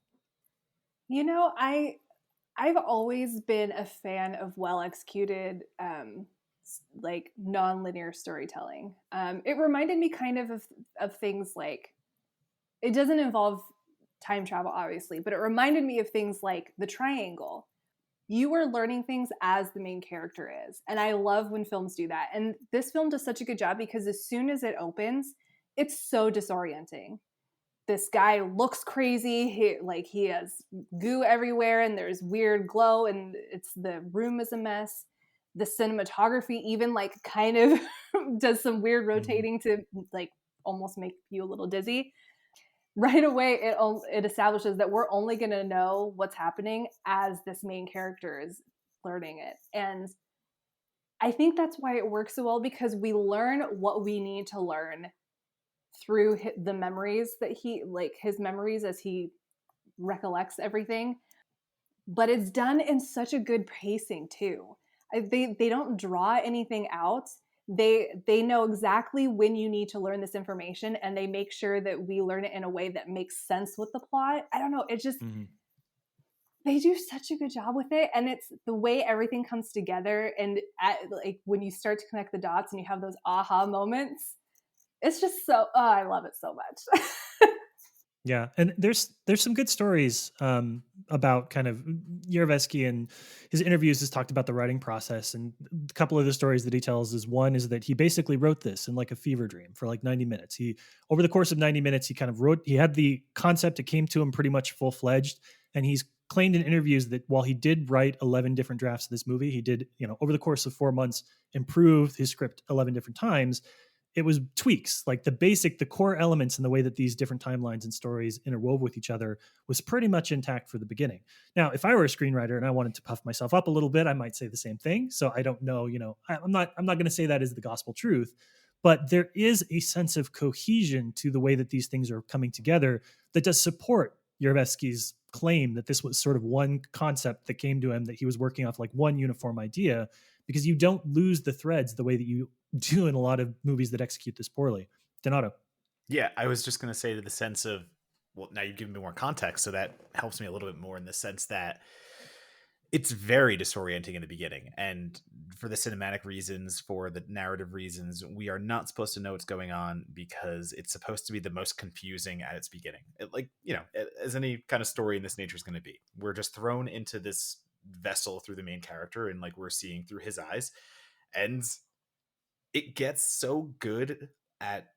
You know, I've always been a fan of well executed like non-linear storytelling. It reminded me kind of things like, it doesn't involve time travel obviously, but it reminded me of things like The Triangle. You are learning things as the main character is, and I love when films do that. And this film does such a good job because as soon as it opens, it's so disorienting. This guy looks crazy. He has goo everywhere, and there's weird glow, and the room is a mess. The cinematography even like kind of does some weird rotating to like almost make you a little dizzy. Right away, it establishes that we're only going to know what's happening as this main character is learning it, and I think that's why it works so well, because we learn what we need to learn through the memories that his memories as he recollects everything. But it's done in such a good pacing too. They don't draw anything out. They know exactly when you need to learn this information, and they make sure that we learn it in a way that makes sense with the plot. I don't know, it just they do such a good job with it, and it's the way everything comes together, and like when you start to connect the dots and you have those aha moments, it's just so I love it so much. Yeah, and there's some good stories about kind of Yervesky, and his interviews has talked about the writing process. And a couple of the stories that he tells is one is that he basically wrote this in like a fever dream for like 90 minutes. He over the course of 90 minutes he kind of wrote. He had the concept. It came to him pretty much full fledged, and he's claimed in interviews that while he did write 11 different drafts of this movie, he did over the course of 4 months improve his script 11 different times. It was tweaks, like the core elements and the way that these different timelines and stories interwove with each other was pretty much intact for the beginning. Now, if I were a screenwriter and I wanted to puff myself up a little bit, I might say the same thing. So I don't know, I'm not going to say that is the gospel truth, but there is a sense of cohesion to the way that these things are coming together that does support Yervesky's claim that this was sort of one concept that came to him, that he was working off like one uniform idea, because you don't lose the threads the way that you do in a lot of movies that execute this poorly. Donato. Yeah, I was just going to say to the sense of, well, now you've given me more context, so that helps me a little bit more in the sense that it's very disorienting in the beginning. And for the cinematic reasons, for the narrative reasons, we are not supposed to know what's going on because it's supposed to be the most confusing at its beginning. As any kind of story in this nature is going to be. We're just thrown into this vessel through the main character and like we're seeing through his eyes. And it gets so good at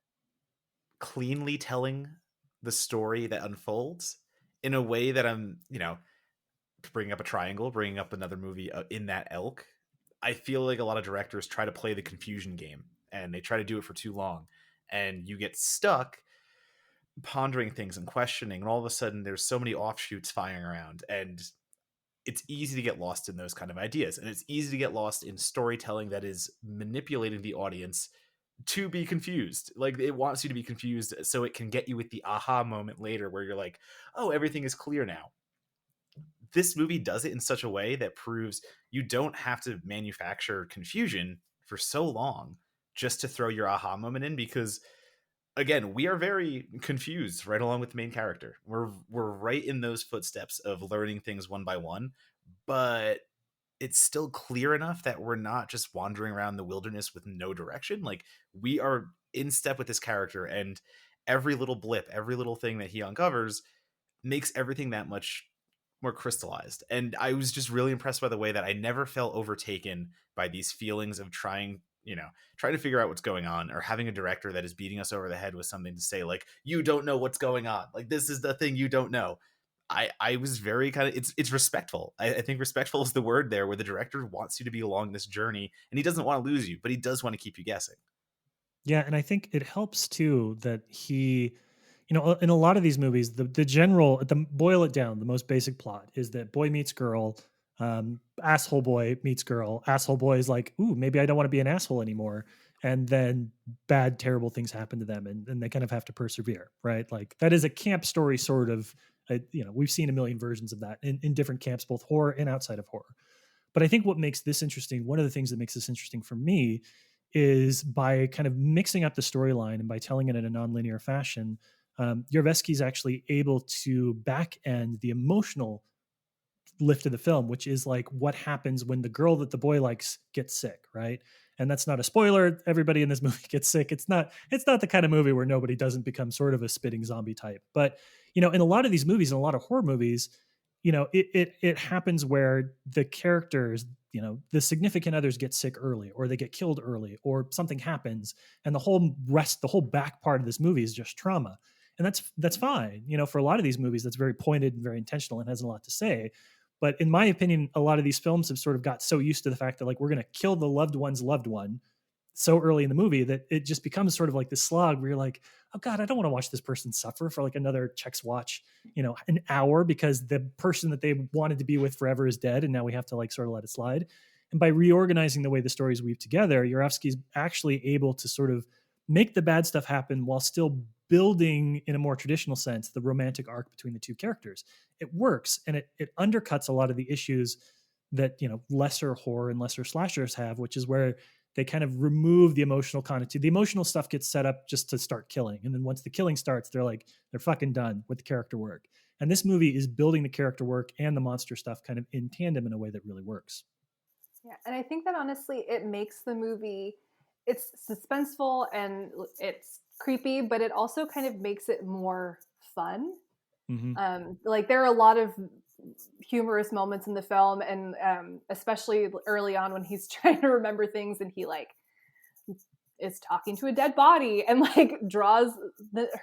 cleanly telling the story that unfolds in a way that bringing up a triangle, bringing up another movie in that ilk. I feel like a lot of directors try to play the confusion game and they try to do it for too long. And you get stuck pondering things and questioning. And all of a sudden, there's so many offshoots firing around. And it's easy to get lost in those kind of ideas. And it's easy to get lost in storytelling that is manipulating the audience to be confused. Like it wants you to be confused so it can get you with the aha moment later where you're like, oh, everything is clear now. This movie does it in such a way that proves you don't have to manufacture confusion for so long just to throw your aha moment in, because again, we are very confused right along with the main character. We're right in those footsteps of learning things one by one, but it's still clear enough that we're not just wandering around the wilderness with no direction. Like we are in step with this character, and every little blip, every little thing that he uncovers makes everything that much more crystallized. And I was just really impressed by the way that I never felt overtaken by these feelings of trying to figure out what's going on, or having a director that is beating us over the head with something to say like, you don't know what's going on. Like this is the thing you don't know. I was very kind of, it's respectful. I think respectful is the word there, where the director wants you to be along this journey and he doesn't want to lose you, but he does want to keep you guessing. Yeah, and I think it helps too that he, in a lot of these movies, the general, the boil it down, the most basic plot is that boy meets girl, asshole boy meets girl, asshole boy is like, ooh, maybe I don't want to be an asshole anymore, and then bad, terrible things happen to them, and they kind of have to persevere, right? Like that is a camp story, sort of. We've seen a million versions of that in different camps, both horror and outside of horror. But I think what makes this interesting, one of the things that makes this interesting for me, is by kind of mixing up the storyline and by telling it in a nonlinear fashion. Yervesky is actually able to back end the emotional lift of the film, which is like what happens when the girl that the boy likes gets sick, right? And that's not a spoiler. Everybody in this movie gets sick. It's not the kind of movie where nobody doesn't become sort of a spitting zombie type. But in a lot of these movies, in a lot of horror movies, it happens where the characters, the significant others get sick early, or they get killed early, or something happens, and the whole back part of this movie is just trauma. And that's fine. For a lot of these movies, that's very pointed and very intentional and has a lot to say. But in my opinion, a lot of these films have sort of got so used to the fact that like we're going to kill the loved one's loved one so early in the movie that it just becomes sort of like this slog where you're like, oh God, I don't want to watch this person suffer for like another Chex Watch, an hour, because the person that they wanted to be with forever is dead. And now we have to like sort of let it slide. And by reorganizing the way the stories weave together, Yurovsky's actually able to sort of make the bad stuff happen while still building, in a more traditional sense, the romantic arc between the two characters. It works, and it undercuts a lot of the issues that lesser horror and lesser slashers have, which is where they kind of remove the emotional content. The emotional stuff gets set up just to start killing, and then once the killing starts, they're fucking done with the character work. And this movie is building the character work and the monster stuff kind of in tandem in a way that really works. Yeah, and I think that honestly, it makes the movie, it's suspenseful and it's creepy, but it also kind of makes it more fun. Hmm. Like there are a lot of humorous moments in the film, and especially early on when he's trying to remember things and he like is talking to a dead body and like draws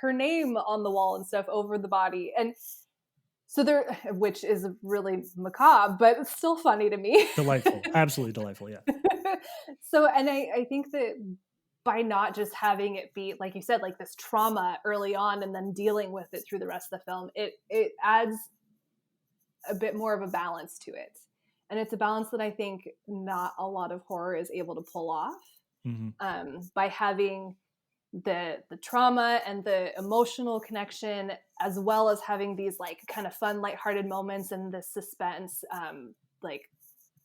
her name on the wall and stuff over the body. And so there, which is really macabre, but it's still funny to me. Delightful, absolutely delightful. Yeah. So, and I think that by not just having it be, like you said, like this trauma early on and then dealing with it through the rest of the film, it adds a bit more of a balance to it. And it's a balance that I think not a lot of horror is able to pull off, Hmm. by having the trauma and the emotional connection, as well as having these like kind of fun, lighthearted moments and the suspense. Like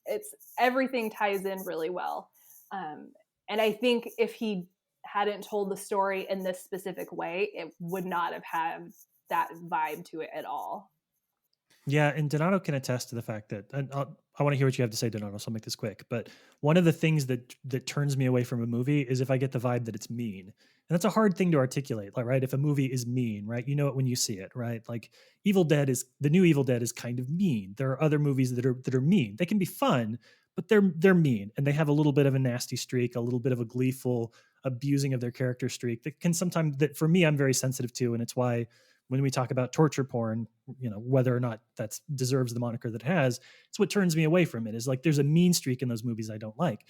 it's everything ties in really well. And I think if he hadn't told the story in this specific way, it would not have had that vibe to it at all. Yeah, and Donato can attest to the fact that, and I want to hear what you have to say, Donato. So I'll make this quick. But one of the things that turns me away from a movie is if I get the vibe that it's mean, and that's a hard thing to articulate. Like, right, if a movie is mean, right, you know it when you see it, right? Like, the new Evil Dead is kind of mean. There are other movies that are mean. They can be fun, but they're mean, and they have a little bit of a nasty streak, a little bit of a gleeful abusing of their character streak that can sometimes, that for me I'm very sensitive to, and it's why when we talk about torture porn, you know, whether or not that deserves the moniker that it has, it's what turns me away from it. Is like there's a mean streak in those movies I don't like.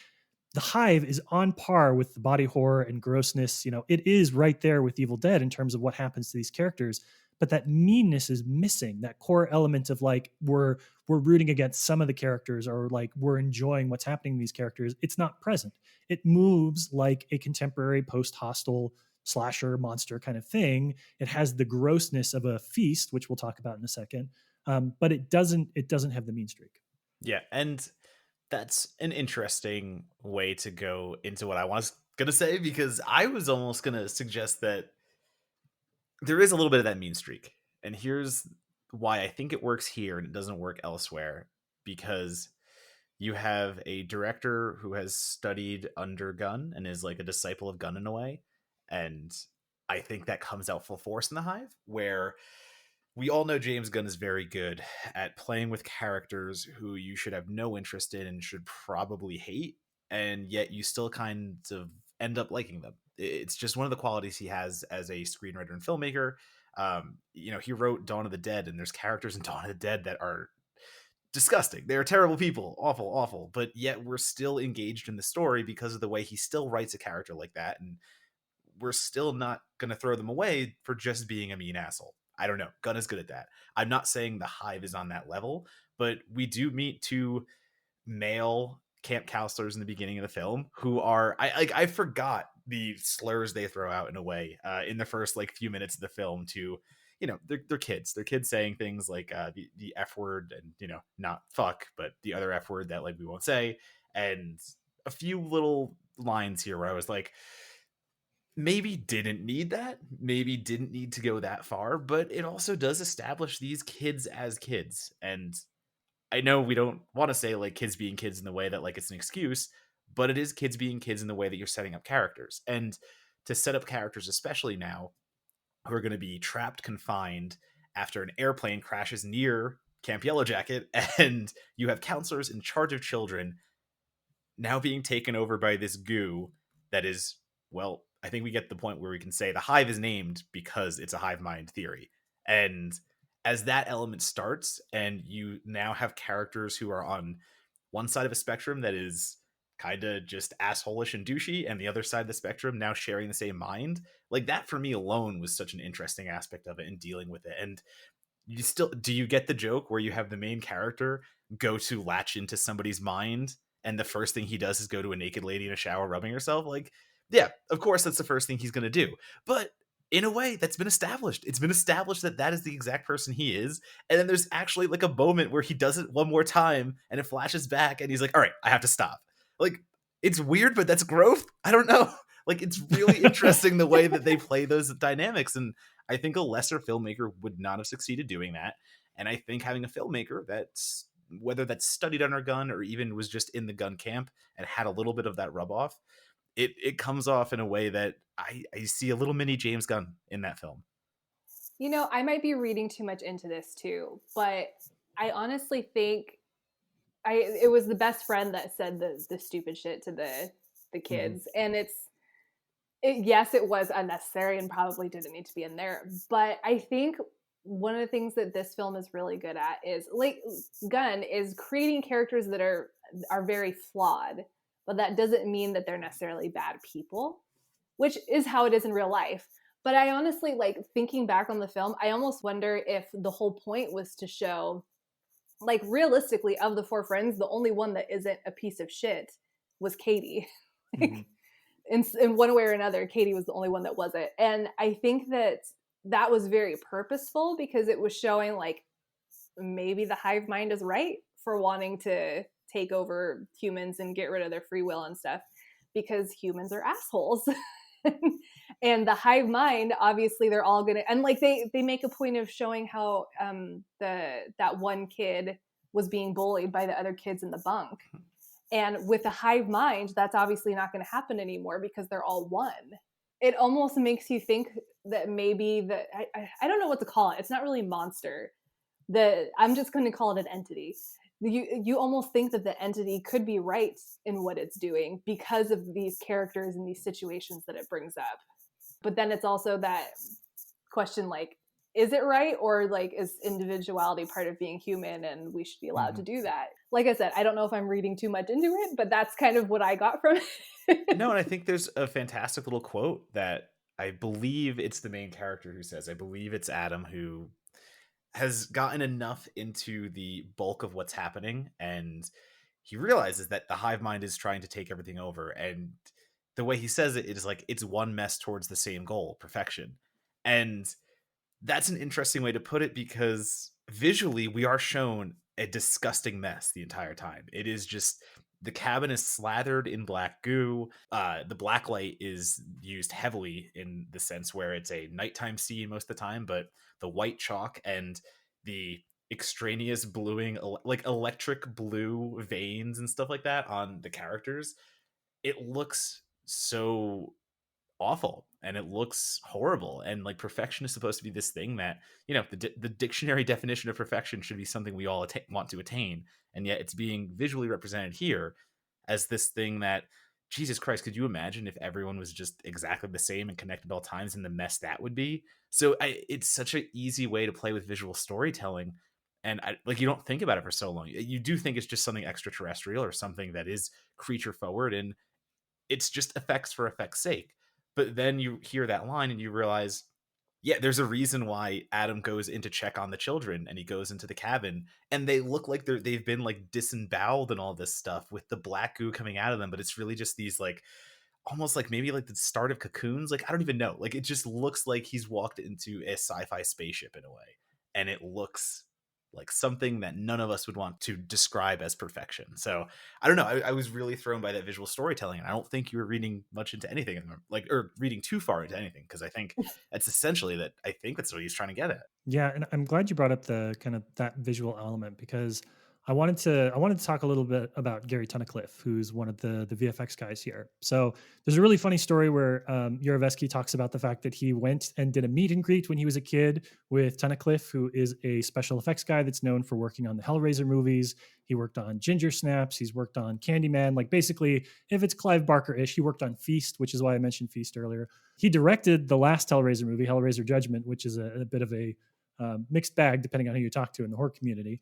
The Hive is on par with the body horror and grossness. You know, it is right there with Evil Dead in terms of what happens to these characters. But that meanness is missing. That core element of like we're rooting against some of the characters, or like we're enjoying what's happening to these characters. It's not present. It moves like a contemporary post-hostile slasher monster kind of thing. It has the grossness of a feast, which we'll talk about in a second, but it doesn't have the mean streak. Yeah, and that's an interesting way to go into what I was gonna say, because I was almost gonna suggest that there is a little bit of that mean streak. And here's why I think it works here and it doesn't work elsewhere. Because you have a director who has studied under Gunn and is like a disciple of Gunn in a way. And I think that comes out full force in The Hive, where we all know James Gunn is very good at playing with characters who you should have no interest in and should probably hate, and yet you still kind of end up liking them. It's just one of the qualities he has as a screenwriter and filmmaker. You know, he wrote Dawn of the Dead, and there's characters in Dawn of the Dead that are disgusting. They're terrible people, awful, awful, but yet we're still engaged in the story because of the way he still writes a character like that, and we're still not going to throw them away for just being a mean asshole. I don't know. Gunn is good at that. I'm not saying the Hive is on that level, but we do meet two male camp counselors in the beginning of the film who are I forgot the slurs they throw out in a way in the first like few minutes of the film to, you know, they're kids saying things like the F word, and, you know, not fuck, but the other F word that like we won't say, and a few little lines here where I was like, maybe didn't need that, maybe didn't need to go that far, but it also does establish these kids as kids. And I know we don't want to say like kids being kids in the way that like it's an excuse, but it is kids being kids in the way that you're setting up characters. And to set up characters, especially now, who are going to be trapped, confined after an airplane crashes near Camp Yellow Jacket, and you have counselors in charge of children now being taken over by this goo that is, well, I think we get the point where we can say the Hive is named because it's a hive mind theory. And as that element starts, and you now have characters who are on one side of a spectrum that is kind of just assholish and douchey, and the other side of the spectrum now sharing the same mind, like that for me alone was such an interesting aspect of it and dealing with it. And you still, do you get the joke where you have the main character go to latch into somebody's mind, and the first thing he does is go to a naked lady in a shower rubbing herself? Like, yeah, of course that's the first thing he's going to do, but in a way that's been established. It's been established that that is the exact person he is. And then there's actually like a moment where he does it one more time and it flashes back and he's like, all right, I have to stop. Like, it's weird, but that's growth. I don't know. Like, it's really interesting the way that they play those dynamics. And I think a lesser filmmaker would not have succeeded doing that. And I think having a filmmaker that's, whether that's studied under Gunn or even was just in the Gunn camp and had a little bit of that rub off, it comes off in a way that I see a little mini James Gunn in that film. You know, I might be reading too much into this too, but I honestly think it was the best friend that said the stupid shit to the Mhm. kids, and yes, it was unnecessary and probably didn't need to be in there. But I think one of the things that this film is really good at is like Gunn is creating characters that are very flawed, but that doesn't mean that they're necessarily bad people, which is how it is in real life. But I honestly like thinking back on the film, I almost wonder if the whole point was to show like realistically of the four friends, the only one that isn't a piece of shit was Katie. Mhm. Like in one way or another, Katie was the only one that wasn't. And I think that that was very purposeful because it was showing like maybe the hive mind is right for wanting to take over humans and get rid of their free will and stuff because humans are assholes. And the hive mind, obviously they're all gonna, and like they make a point of showing how that one kid was being bullied by the other kids in the bunk, and with the hive mind, that's obviously not going to happen anymore because they're all one. It almost makes you think that maybe I don't know what to call it. It's not really monster. I'm just going to call it an entity. You almost think that the entity could be right in what it's doing because of these characters and these situations that it brings up. But then it's also that question like, is it right, or like is individuality part of being human and we should be allowed to Mhm. do that? Like I said, I don't know if I'm reading too much into it, but that's kind of what I got from it. No, and I think there's a fantastic little quote that I believe it's the main character who says. I believe it's Adam who has gotten enough into the bulk of what's happening, and he realizes that the hive mind is trying to take everything over. And the way he says it is like it's one mess towards the same goal, perfection. And that's an interesting way to put it because visually we are shown a disgusting mess the entire time. It is just the cabin is slathered in black goo. The black light is used heavily in the sense where it's a nighttime scene most of the time, but the white chalk and the extraneous bluing, like electric blue veins and stuff like that on the characters, it looks so awful and it looks horrible. And like perfection is supposed to be this thing that, the dictionary definition of perfection should be something we all want to attain, and yet it's being visually represented here as this thing that, Jesus Christ, could you imagine if everyone was just exactly the same and connected at all times, and the mess that would be? So it's such an easy way to play with visual storytelling, and like you don't think about it for so long. You do think it's just something extraterrestrial or something that is creature forward, and it's just effects for effect's sake. But then you hear that line and you realize, yeah, there's a reason why Adam goes in to check on the children, and he goes into the cabin and they look like they've been like disemboweled and all this stuff with the black goo coming out of them, but it's really just these like almost like maybe like the start of cocoons. Like I don't even know. Like it just looks like he's walked into a sci-fi spaceship in a way. And it looks like something that none of us would want to describe as perfection. So I don't know. I was really thrown by that visual storytelling, and I don't think you were reading much into anything, like or reading too far into anything, because I think that's essentially that. I think that's what he's trying to get at. Yeah, and I'm glad you brought up the kind of that visual element because I wanted to talk a little bit about Gary Tunnicliffe, who's one of the VFX guys here. So there's a really funny story where Yarovesky talks about the fact that he went and did a meet and greet when he was a kid with Tunnicliffe, who is a special effects guy that's known for working on the Hellraiser movies. He worked on Ginger Snaps. He's worked on Candyman. Like basically, if it's Clive Barker-ish, he worked on Feast, which is why I mentioned Feast earlier. He directed the last Hellraiser movie, Hellraiser Judgment, which is a bit of a mixed bag depending on who you talk to in the horror community.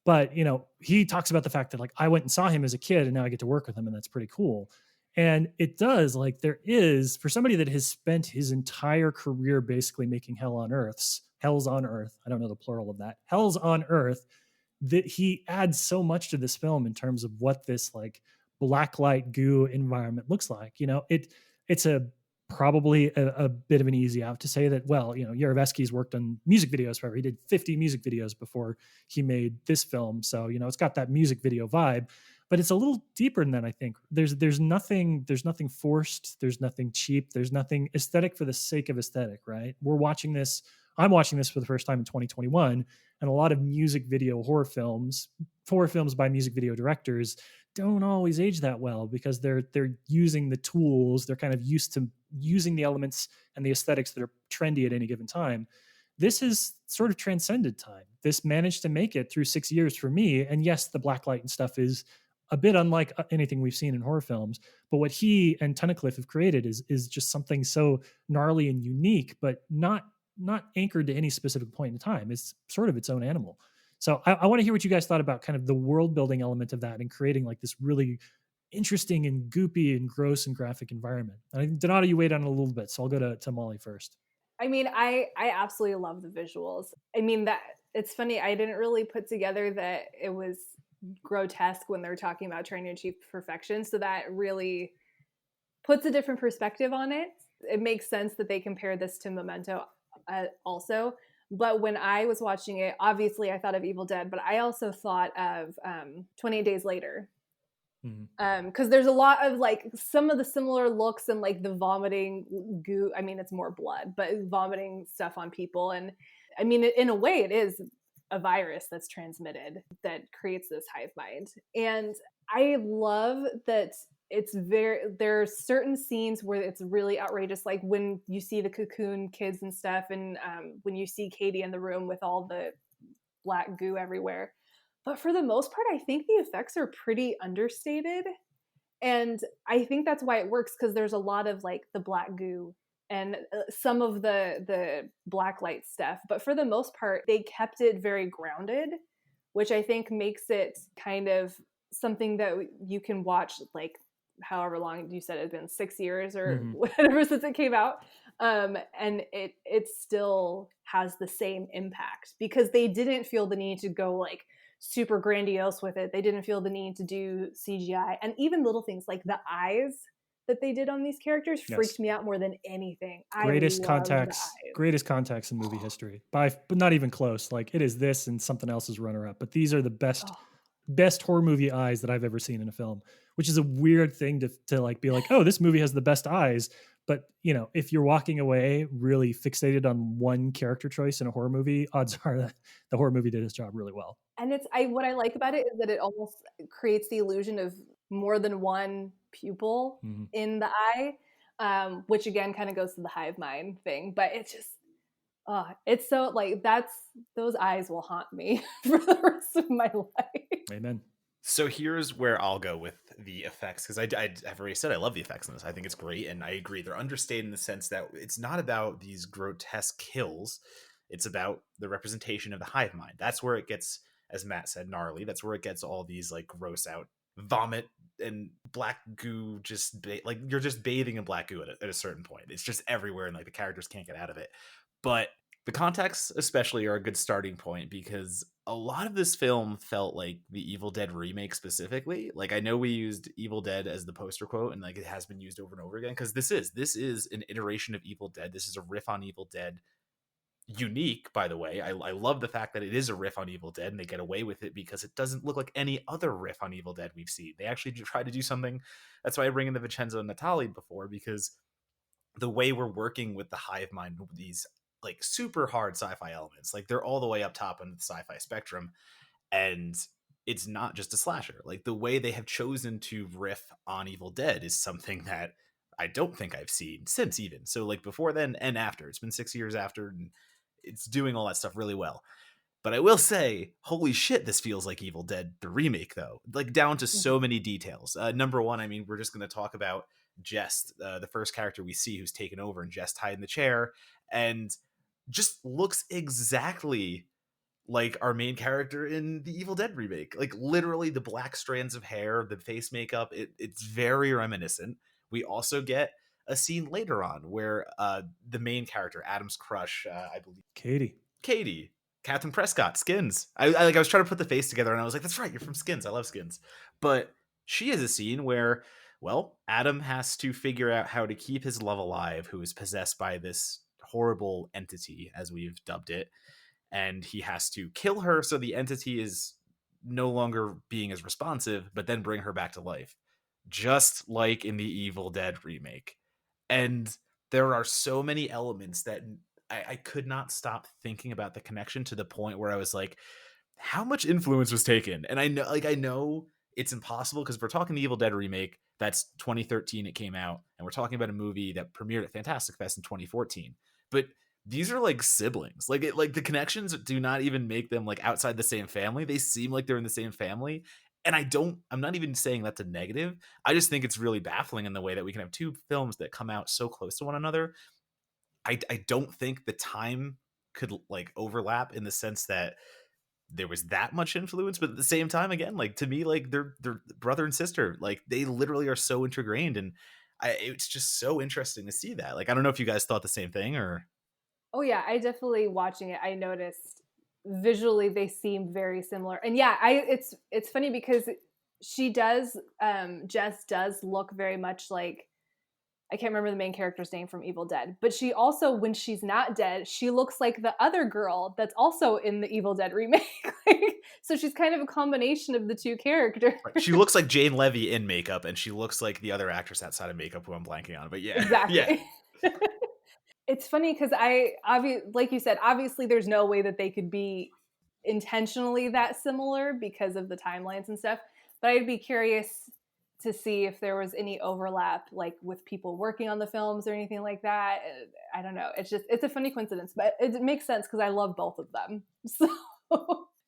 But he talks about the fact that like I went and saw him as a kid, and now I get to work with him, and that's pretty cool. And it does like there is for somebody that has spent his entire career basically making hells on earth. I don't know the plural of that. Hells on earth. That he adds so much to this film in terms of what this like blacklight goo environment looks like. It's a probably a bit of an easy out to say that, well, Yarovesky's worked on music videos forever. He did 50 music videos before he made this film. So, it's got that music video vibe, but it's a little deeper than that. I think there's nothing forced. There's nothing cheap. There's nothing aesthetic for the sake of aesthetic, right? I'm watching this for the first time in 2021, and a lot of music video horror films by music video directors don't always age that well because they're using the tools. They're kind of used to using the elements and the aesthetics that are trendy at any given time. this has sort of transcended time. This managed to make it through 6 years for me. And yes, the black light and stuff is a bit unlike anything we've seen in horror films. But what he and Tunnicliffe have created is just something so gnarly and unique, but not anchored to any specific point in time. It's sort of its own animal. So I want to hear what you guys thought about kind of the world building element of that and creating like this really interesting and goopy and gross and graphic environment. And I think Donato, you weighed on it a little bit, so I'll go to Molly first. I mean, I absolutely love the visuals. I mean, that it's funny. I didn't really put together that it was grotesque when they're talking about trying to achieve perfection. So that really puts a different perspective on it. It makes sense that they compare this to Memento also. But when I was watching it, obviously I thought of Evil Dead, but I also thought of 28 Days Later. Because there's a lot of like some of the similar looks and like the vomiting goo. I mean, it's more blood, but vomiting stuff on people. And I mean, in a way, it is a virus that's transmitted that creates this hive mind. And I love that there are certain scenes where it's really outrageous, like when you see the cocoon kids and stuff, and when you see Katie in the room with all the black goo everywhere. But for the most part, I think the effects are pretty understated. And I think that's why it works, because there's a lot of like the black goo and some of the black light stuff. But for the most part, they kept it very grounded, which I think makes it kind of something that you can watch like however long you said it had been, 6 years or whatever since it came out. And it still has the same impact because they didn't feel the need to go like super grandiose with it. They didn't feel the need to do CGI, and even little things like the eyes that they did on these characters freaked me out more than anything. Greatest contacts in movie history, but not even close. Like it is this and something else is runner up, but these are the best horror movie eyes that I've ever seen in a film, which is a weird thing to like be like, oh, this movie has the best eyes. But you know, if you're walking away really fixated on one character choice in a horror movie, odds are that the horror movie did its job really well. And what I like about it is that it almost creates the illusion of more than one pupil in the eye, which again kind of goes to the hive mind thing. But it's just, it's so like those eyes will haunt me for the rest of my life. Amen. So here's where I'll go with the effects, because I've already said I love the effects in this. I think it's great, and I agree. They're understated in the sense that it's not about these grotesque kills. It's about the representation of the hive mind. That's where it gets, as Matt said, gnarly. That's where it gets all these like gross out vomit and black goo, like you're just bathing in black goo at a certain point. It's just everywhere, and like the characters can't get out of it. But the contexts especially are a good starting point, because a lot of this film felt like the Evil Dead remake specifically. Like I know we used Evil Dead as the poster quote, and like it has been used over and over again, because this is an iteration of Evil Dead. This is a riff on Evil Dead. Unique, by the way. I love the fact that it is a riff on Evil Dead, and they get away with it because it doesn't look like any other riff on Evil Dead we've seen. They actually try to do something. That's why I bring in the Vincenzo Natali before, because the way we're working with the hive mind, these like super hard sci-fi elements, like they're all the way up top on the sci-fi spectrum, and it's not just a slasher. Like the way they have chosen to riff on Evil Dead is something that I don't think I've seen since, even so, like before then and after. It's been 6 years after, and it's doing all that stuff really well. But I will say, holy shit, this feels like Evil Dead the remake, though, like down to so many details. Number one, I mean, we're just going to talk about Jess, the first character we see who's taken over, and Jess tied in the chair, and just looks exactly like our main character in the Evil Dead remake. Like literally the black strands of hair, the face makeup, it's very reminiscent. We also get a scene later on where the main character, Adam's crush, I believe Katie, Catherine Prescott, Skins. I was trying to put the face together, and I was like, that's right, you're from Skins. I love Skins. But she has a scene where, well, Adam has to figure out how to keep his love alive, who is possessed by this horrible entity, as we've dubbed it, and he has to kill her so the entity is no longer being as responsive, but then bring her back to life, just like in the Evil Dead remake. And there are so many elements that I could not stop thinking about the connection, to the point where I was like, how much influence was taken? And I know it's impossible, because we're talking the Evil Dead remake, that's 2013 it came out, and we're talking about a movie that premiered at Fantastic Fest in 2014. But these are like siblings. Like like the connections do not even make them like outside the same family. They seem like they're in the same family. And I'm not even saying that's a negative. I just think it's really baffling in the way that we can have two films that come out so close to one another. I don't think the time could like overlap in the sense that there was that much influence, but at the same time, again, like to me, like they're brother and sister. Like they literally are so ingrained, and it's just so interesting to see that. Like I don't know if you guys thought the same thing or. Oh yeah, I definitely watching it. I noticed visually they seem very similar, and yeah, I it's funny because she does Jess does look very much like, I can't remember the main character's name from Evil Dead, but she also, when she's not dead, she looks like the other girl that's also in the Evil Dead remake. Like, so she's kind of a combination of the two characters. Right. She looks like Jane Levy in makeup, and she looks like the other actress outside of makeup who I'm blanking on. But yeah, yeah, Exactly. It's funny because like you said, obviously there's no way that they could be intentionally that similar because of the timelines and stuff. But I'd be curious to see if there was any overlap, like with people working on the films or anything like that. I don't know. It's a funny coincidence, but it makes sense because I love both of them. So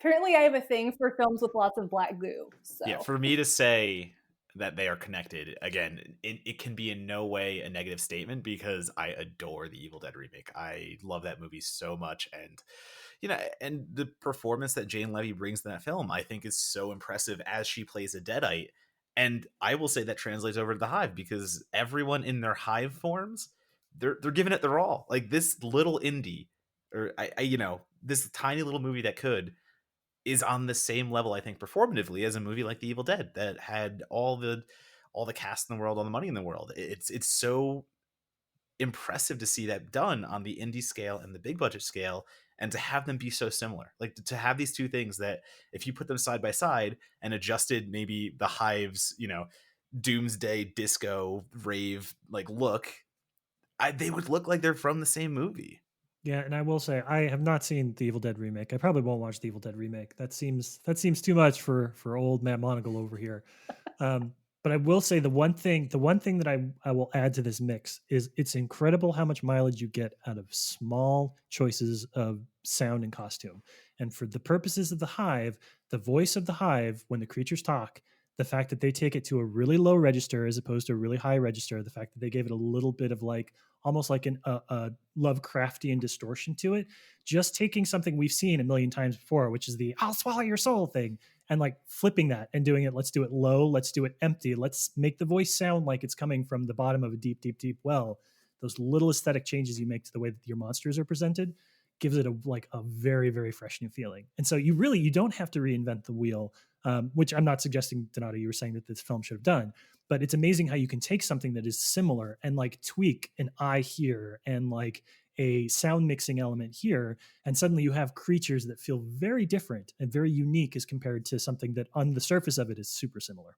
apparently, I have a thing for films with lots of black goo. yeah. So For me to say that they are connected again, it can be in no way a negative statement because I adore the Evil Dead remake. I love that movie so much, and and the performance that Jane Levy brings in that film, I think, is so impressive as she plays a Deadite. And I will say that translates over to the Hive because everyone in their Hive forms, they're giving it their all. Like this little indie, or this tiny little movie that could is on the same level, I think, performatively as a movie like The Evil Dead that had all the cast in the world, all the money in the world. It's so impressive to see that done on the indie scale and the big budget scale, and to have them be so similar. Like to have these two things that if you put them side by side and adjusted maybe the Hive's, doomsday disco rave like look, they would look like they're from the same movie. Yeah, and I will say I have not seen the Evil Dead remake. I probably won't watch the Evil Dead remake. That seems too much for old Matt Monagle over here. Um, but I will say the one thing that I will add to this mix is it's incredible how much mileage you get out of small choices of sound and costume. And for the purposes of the Hive, the voice of the Hive when the creatures talk, the fact that they take it to a really low register as opposed to a really high register, the fact that they gave it a little bit of like almost like a Lovecraftian distortion to it, just taking something we've seen a million times before, which is the "I'll swallow your soul" thing, and like flipping that and doing it. Let's do it low. Let's do it empty. Let's make the voice sound like it's coming from the bottom of a deep, deep, deep well. Those little aesthetic changes you make to the way that your monsters are presented gives it a very, very fresh new feeling. And so you don't have to reinvent the wheel, which I'm not suggesting, Donato, you were saying that this film should have done. But it's amazing how you can take something that is similar and like tweak an eye here and like a sound mixing element here, and suddenly you have creatures that feel very different and very unique as compared to something that on the surface of it is super similar.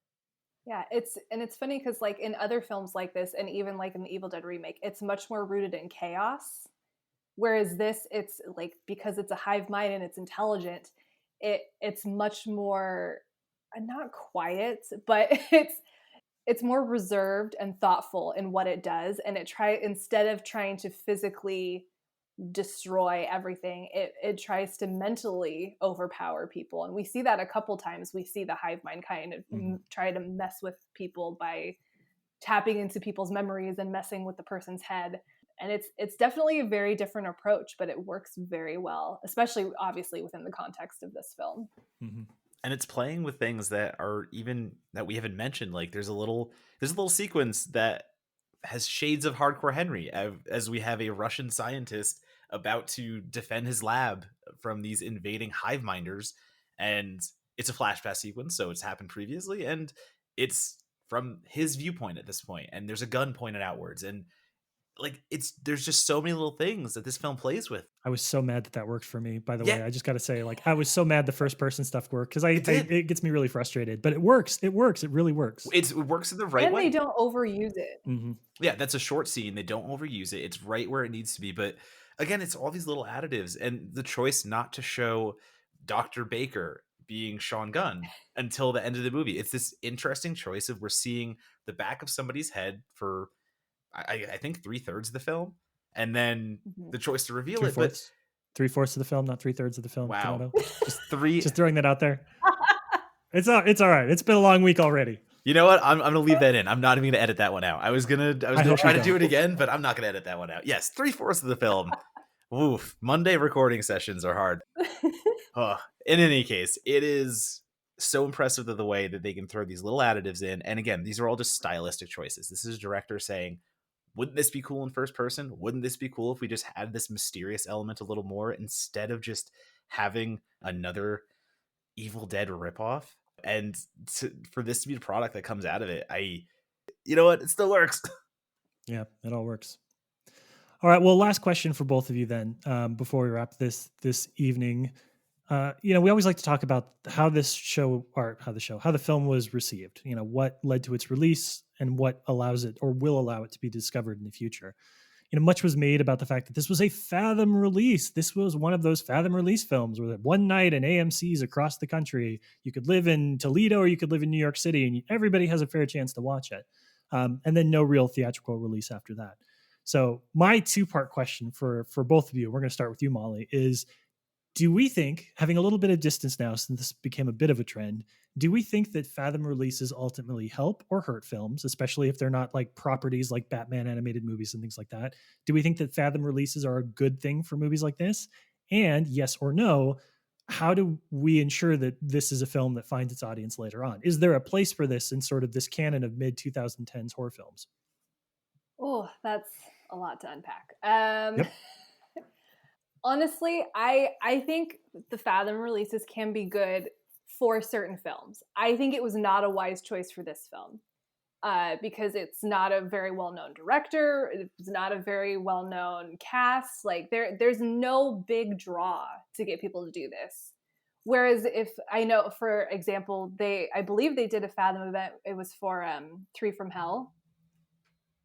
yeah, it's funny because like in other films like this, and even like in the Evil Dead remake, it's much more rooted in chaos. Whereas this, it's like, because it's a hive mind and it's intelligent, it's much more not quiet, but it's more reserved and thoughtful in what it does, and instead of trying to physically destroy everything, it tries to mentally overpower people, and we see that a couple times. We see the hive mind kind of try to mess with people by tapping into people's memories and messing with the person's head. And it's definitely a very different approach, but it works very well, especially obviously within the context of this film. Mm-hmm. And it's playing with things that are even that we haven't mentioned. Like there's a little sequence that has shades of Hardcore Henry, as we have a Russian scientist about to defend his lab from these invading hive minders, and it's a flashback sequence, so it's happened previously, and it's from his viewpoint at this point, and there's a gun pointed outwards, and like there's just so many little things that this film plays with. I was so mad that that worked for me. By the Yeah, way, I just got to say, like, I was so mad the first person stuff worked because it did. it gets me really frustrated. But it works. It works. It really works. It works in the right And they way. don't overuse it. Mm-hmm. Yeah, that's a short scene. They don't overuse it. It's right where it needs to be. But again, it's all these little additives, and the choice not to show Dr. Baker being Sean Gunn until the end of the movie. It's this interesting choice of we're seeing the back of somebody's head for I think 3/3 of the film, and then Mhm. the choice to reveal Three it. But fourths, 3/4 of the film, not 3/3 of the film. wow, Donato. just three. Just throwing that out there. It's all right. It's been a long week already. You know what? I'm gonna leave that in. I'm not even gonna edit that one out. I was gonna hope try you to do don't. it again, but I'm not gonna edit that one out. Yes, 3/4 of the film. Oof. Monday recording sessions are hard. In any case, it is so impressive of the way that they can throw these little additives in. And again, these are all just stylistic choices. This is a director saying, wouldn't this be cool in first person? Wouldn't this be cool if we just had this mysterious element a little more instead of just having another Evil Dead ripoff? And for this to be the product that comes out of it, you know what? It still works. Yeah, it all works. All right. Well, last question for both of you then, before we wrap this evening. We always like to talk about how the film was received. What led to its release and what allows it or will allow it to be discovered in the future. Much was made about the fact that this was a Fathom release. This was one of those Fathom release films where one night in AMC's across the country, you could live in Toledo or you could live in New York City, and everybody has a fair chance to watch it. And then no real theatrical release after that. So my two-part question for both of you, we're going to start with you, Molly, is do we think, having a little bit of distance now since this became a bit of a trend, do we think that Fathom releases ultimately help or hurt films, especially if they're not like properties like Batman animated movies and things like that? Do we think that Fathom releases are a good thing for movies like this? And yes or no, how do we ensure that this is a film that finds its audience later on? Is there a place for this in sort of this canon of mid-2010s horror films? Oh, that's a lot to unpack. Yep. Honestly, I think the Fathom releases can be good for certain films. I think it was not a wise choice for this film because it's not a very well-known director. It's not a very well-known cast. Like there's no big draw to get people to do this. Whereas if I know, for example, I believe they did a Fathom event. It was for Three from Hell,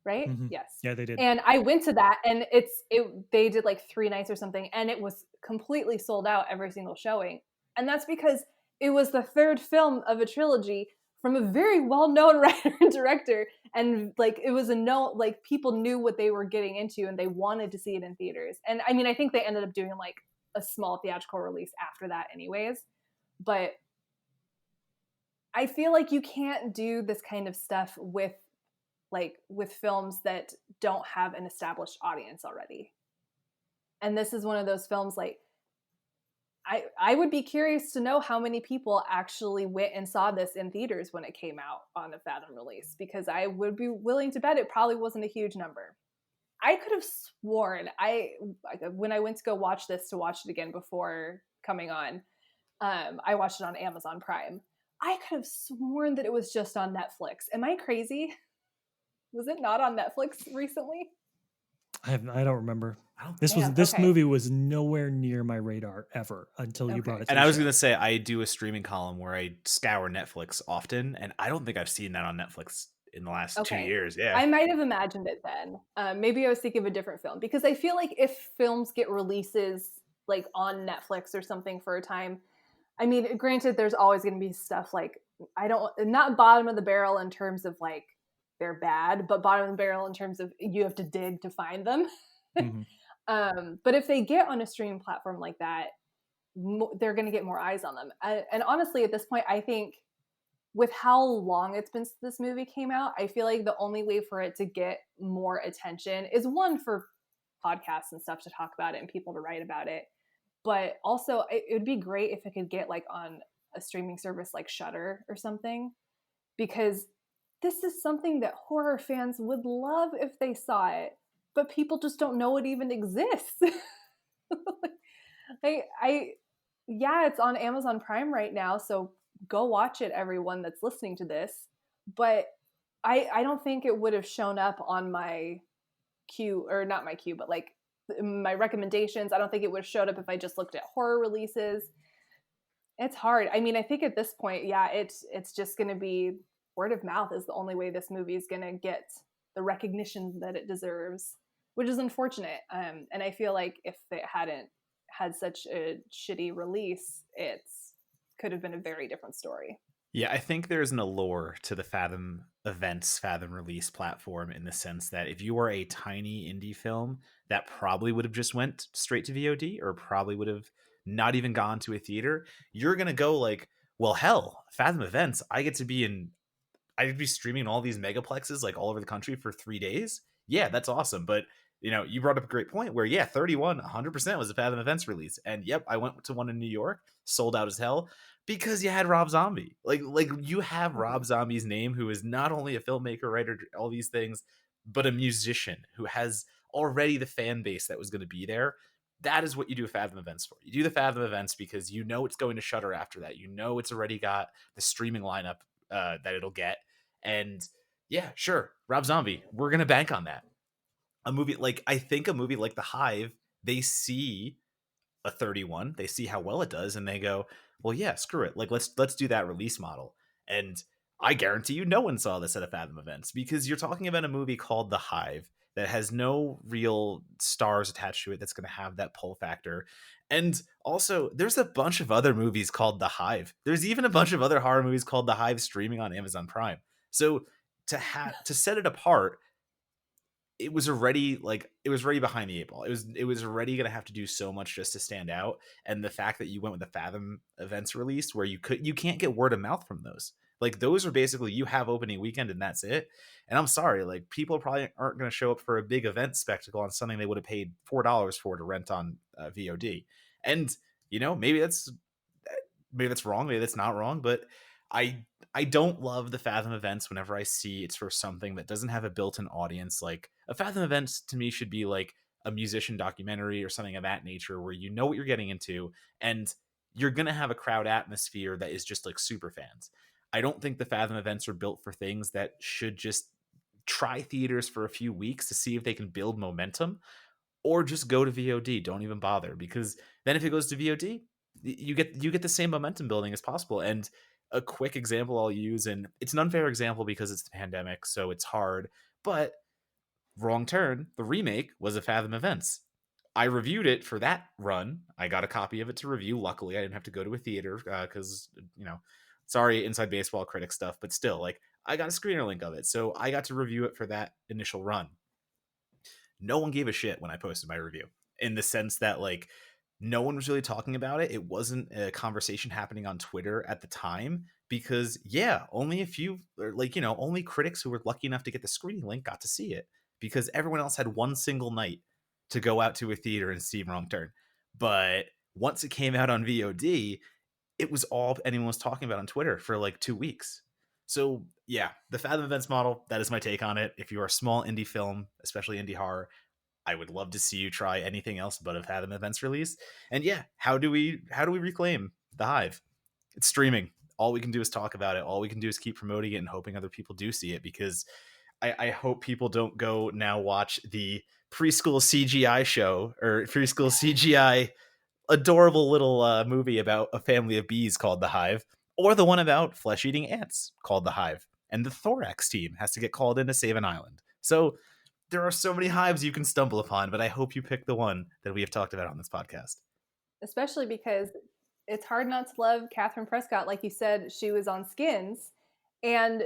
right? Mm-hmm. Yes. Yeah, they did. And I went to that, and they did like 3 nights or something, and it was completely sold out every single showing. And that's because it was the third film of a trilogy from a very well-known writer and director, and like it was like people knew what they were getting into and they wanted to see it in theaters. And I mean, I think they ended up doing like a small theatrical release after that anyways, but I feel like you can't do this kind of stuff with films that don't have an established audience already. And this is one of those films, like, I would be curious to know how many people actually went and saw this in theaters when it came out on a Fathom release, because I would be willing to bet it probably wasn't a huge number. I could have sworn when I went to go watch this to watch it again before coming on, I watched it on Amazon Prime. I could have sworn that it was just on Netflix. Am I crazy? Was it not on Netflix recently? I don't remember. This okay. movie was nowhere near my radar ever until you brought it to And the I was show. going to say, I do a streaming column where I scour Netflix often, and I don't think I've seen that on Netflix in the last 2 years. Yeah. I might have imagined it then. Maybe I was thinking of a different film, because I feel like if films get releases like on Netflix or something for a time, I mean, granted, there's always going to be stuff like, not bottom of the barrel in terms of like they're bad, but bottom of the barrel in terms of you have to dig to find them. Mm-hmm. But if they get on a streaming platform like that, they're going to get more eyes on them. And honestly, at this point, I think with how long it's been since this movie came out, I feel like the only way for it to get more attention is, one, for podcasts and stuff to talk about it and people to write about it. But also, it would be great if it could get like on a streaming service like Shudder or something, because this is something that horror fans would love if they saw it, but people just don't know it even exists. Yeah, it's on Amazon Prime right now, so go watch it, everyone that's listening to this. But I don't think it would have shown up on my queue, or not my queue, but like my recommendations. I don't think it would have showed up if I just looked at horror releases. It's hard. I mean, I think at this point, yeah, it's just going to be word of mouth is the only way this movie is going to get the recognition that it deserves, which is unfortunate. And I feel like if it hadn't had such a shitty release, it could have been a very different story. Yeah, I think there's an allure to the Fathom events, Fathom release platform in the sense that if you are a tiny indie film, that probably would have just went straight to VOD or probably would have not even gone to a theater. You're gonna go like, well, hell, Fathom events, I'd be streaming all these megaplexes like all over the country for 3 days. Yeah, that's awesome. But you brought up a great point where 31, 100% was a Fathom Events release. And yep, I went to one in New York, sold out as hell because you had Rob Zombie. Like you have Rob Zombie's name, who is not only a filmmaker, writer, all these things, but a musician who has already the fan base that was going to be there. That is what you do Fathom Events for. You do the Fathom Events because you know it's going to Shutter after that. You know it's already got the streaming lineup that it'll get. And yeah, sure, Rob Zombie, we're gonna bank on that. I think a movie like The Hive, they see a 31, they see how well it does, and they go, well, yeah, screw it. Like let's do that release model. And I guarantee you no one saw this at a Fathom events because you're talking about a movie called The Hive that has no real stars attached to it that's going to have that pull factor. And also, there's a bunch of other movies called The Hive. There's even a bunch of other horror movies called The Hive streaming on Amazon Prime. So to set it apart, it was already behind the eight ball. It was already gonna have to do so much just to stand out. And the fact that you went with the Fathom events release where you can't get word of mouth from those. Like those are basically you have opening weekend and that's it. And I'm sorry, like people probably aren't gonna show up for a big event spectacle on something they would have paid $4 for to rent on VOD. And maybe that's wrong, maybe that's not wrong, but I don't love the Fathom events whenever I see it's for something that doesn't have a built-in audience. Like a Fathom event to me should be like a musician documentary or something of that nature where you know what you're getting into and you're going to have a crowd atmosphere that is just like super fans. I don't think the Fathom events are built for things that should just try theaters for a few weeks to see if they can build momentum or just go to VOD. Don't even bother because then if it goes to VOD, you get the same momentum building as possible. And a quick example I'll use, and it's an unfair example because it's the pandemic, so it's hard. But Wrong Turn, the remake, was a Fathom Events. I reviewed it for that run. I got a copy of it to review. Luckily, I didn't have to go to a theater because sorry, inside baseball critic stuff, but still, like I got a screener link of it, so I got to review it for that initial run. No one gave a shit when I posted my review in the sense that like no one was really talking about it. It wasn't a conversation happening on Twitter at the time because only a few only critics who were lucky enough to get the screening link got to see it because everyone else had one single night to go out to a theater and see Wrong Turn. But once it came out on VOD, it was all anyone was talking about on Twitter for like 2 weeks. So yeah, the Fathom Events model, that is my take on it. If you are a small indie film, especially indie horror, I would love to see you try anything else but a Fathom Events release. And yeah, how do we reclaim the Hive? It's streaming. All we can do is talk about it. All we can do is keep promoting it and hoping other people do see it because I hope people don't go now watch the preschool CGI show or preschool CGI adorable little movie about a family of bees called the Hive, or the one about flesh-eating ants called the Hive, and the Thorax team has to get called in to save an island. So there are so many hives you can stumble upon, but I hope you pick the one that we have talked about on this podcast. Especially because it's hard not to love Catherine Prescott. Like you said, she was on Skins, and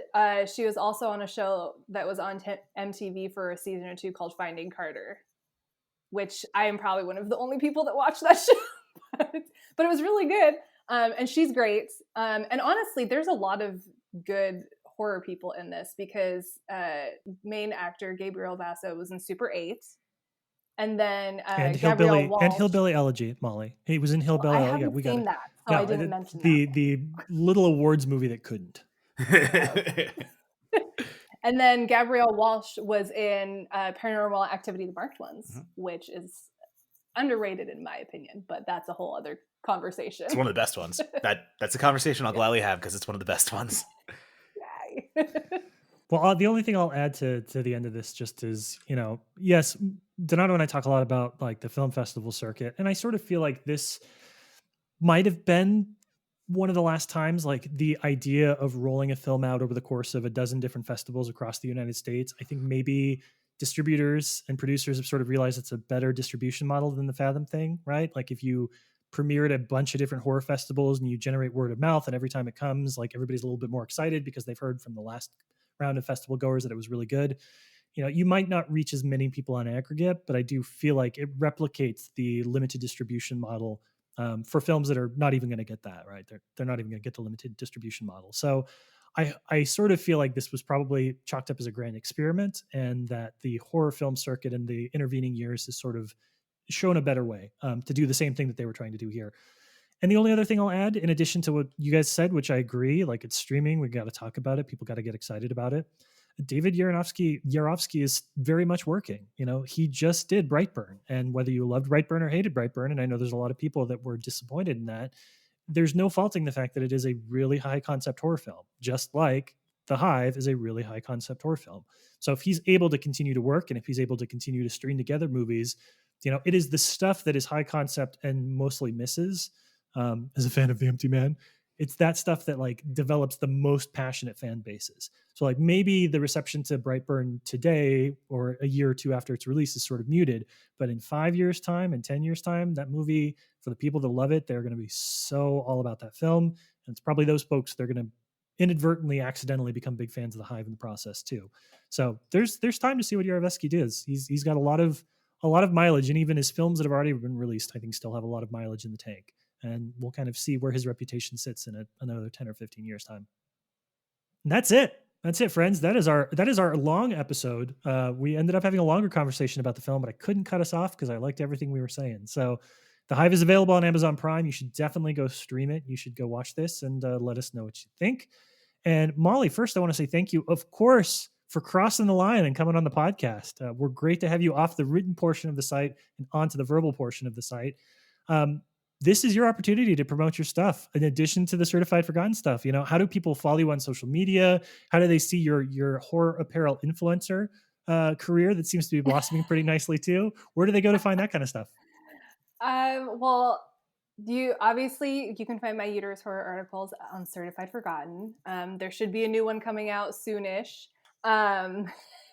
she was also on a show that was on MTV for a season or two called Finding Carter, which I am probably one of the only people that watched that show. But it was really good, and she's great. And honestly, there's a lot of good horror people in this because main actor Gabriel Basso was in Super 8. And then And Gabrielle Hillbilly Walsh. and Hillbilly Elegy, Molly. He was in Hillbilly. I Yeah, haven't we got seen it. that, so No, I didn't mention the little awards movie that couldn't. that. And then Gabrielle Walsh was in Paranormal Activity: The Marked Ones, which is underrated in my opinion, but that's a whole other conversation. It's one of the best ones. That's a conversation I'll gladly have because it's one of the best ones. Yay. Well, the only thing I'll add to the end of this just is, yes, Donato and I talk a lot about like the film festival circuit, and I sort of feel like this might have been one of the last times like the idea of rolling a film out over the course of a dozen different festivals across the United States. I think maybe distributors and producers have sort of realized it's a better distribution model than the Fathom thing, right? Like if you premiere at a bunch of different horror festivals and you generate word of mouth, and every time it comes, like everybody's a little bit more excited because they've heard from the last round of festival goers that it was really good. You might not reach as many people on aggregate, but I do feel like it replicates the limited distribution model for films that are not even going to get that, right? They're not even going to get the limited distribution model. So I sort of feel like this was probably chalked up as a grand experiment, and that the horror film circuit in the intervening years has sort of shown a better way to do the same thing that they were trying to do here. And the only other thing I'll add, in addition to what you guys said, which I agree, like it's streaming, we got to talk about it. People got to get excited about it. David Yarovsky is very much working. He just did Brightburn, and whether you loved Brightburn or hated Brightburn, and I know there's a lot of people that were disappointed in that, there's no faulting the fact that it is a really high concept horror film, just like The Hive is a really high concept horror film. So if he's able to continue to work, and if he's able to continue to string together movies, it is the stuff that is high concept and mostly misses. As a fan of The Empty Man, it's that stuff that like develops the most passionate fan bases. So like maybe the reception to Brightburn today or a year or two after its release is sort of muted, but in 5 years time and 10 years time, that movie, for the people that love it, they're going to be so all about that film. And it's probably those folks, they're going to inadvertently, accidentally become big fans of The Hive in the process too. So there's time to see what Yarovsky does. He's got a lot of mileage, and even his films that have already been released, I think, still have a lot of mileage in the tank. And we'll kind of see where his reputation sits in another 10 or 15 years time. And that's it. That's it, friends. That is our long episode. We ended up having a longer conversation about the film, but I couldn't cut us off because I liked everything we were saying. So The Hive is available on Amazon Prime. You should definitely go stream it. You should go watch this and let us know what you think. And Molly, first I want to say thank you, of course, for crossing the line and coming on the podcast. We're great to have you off the written portion of the site and onto the verbal portion of the site. This is your opportunity to promote your stuff in addition to the Certified Forgotten stuff. How do people follow you on social media? How do they see your horror apparel influencer career that seems to be blossoming pretty nicely too? Where do they go to find that kind of stuff? Well, you can find my uterus horror articles on Certified Forgotten. There should be a new one coming out soonish.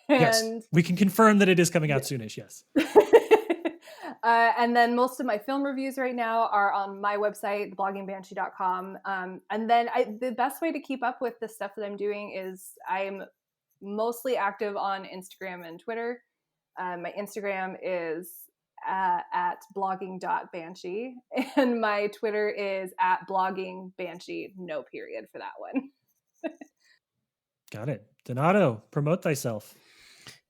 Yes, we can confirm that it is coming out soonish. Yes. And then most of my film reviews right now are on my website, thebloggingbanshee.com. And then the best way to keep up with the stuff that I'm doing is I'm mostly active on Instagram and Twitter. My Instagram is at blogging.banshee, and my Twitter is at bloggingbanshee, no period for that one. Got it. Donato, promote thyself.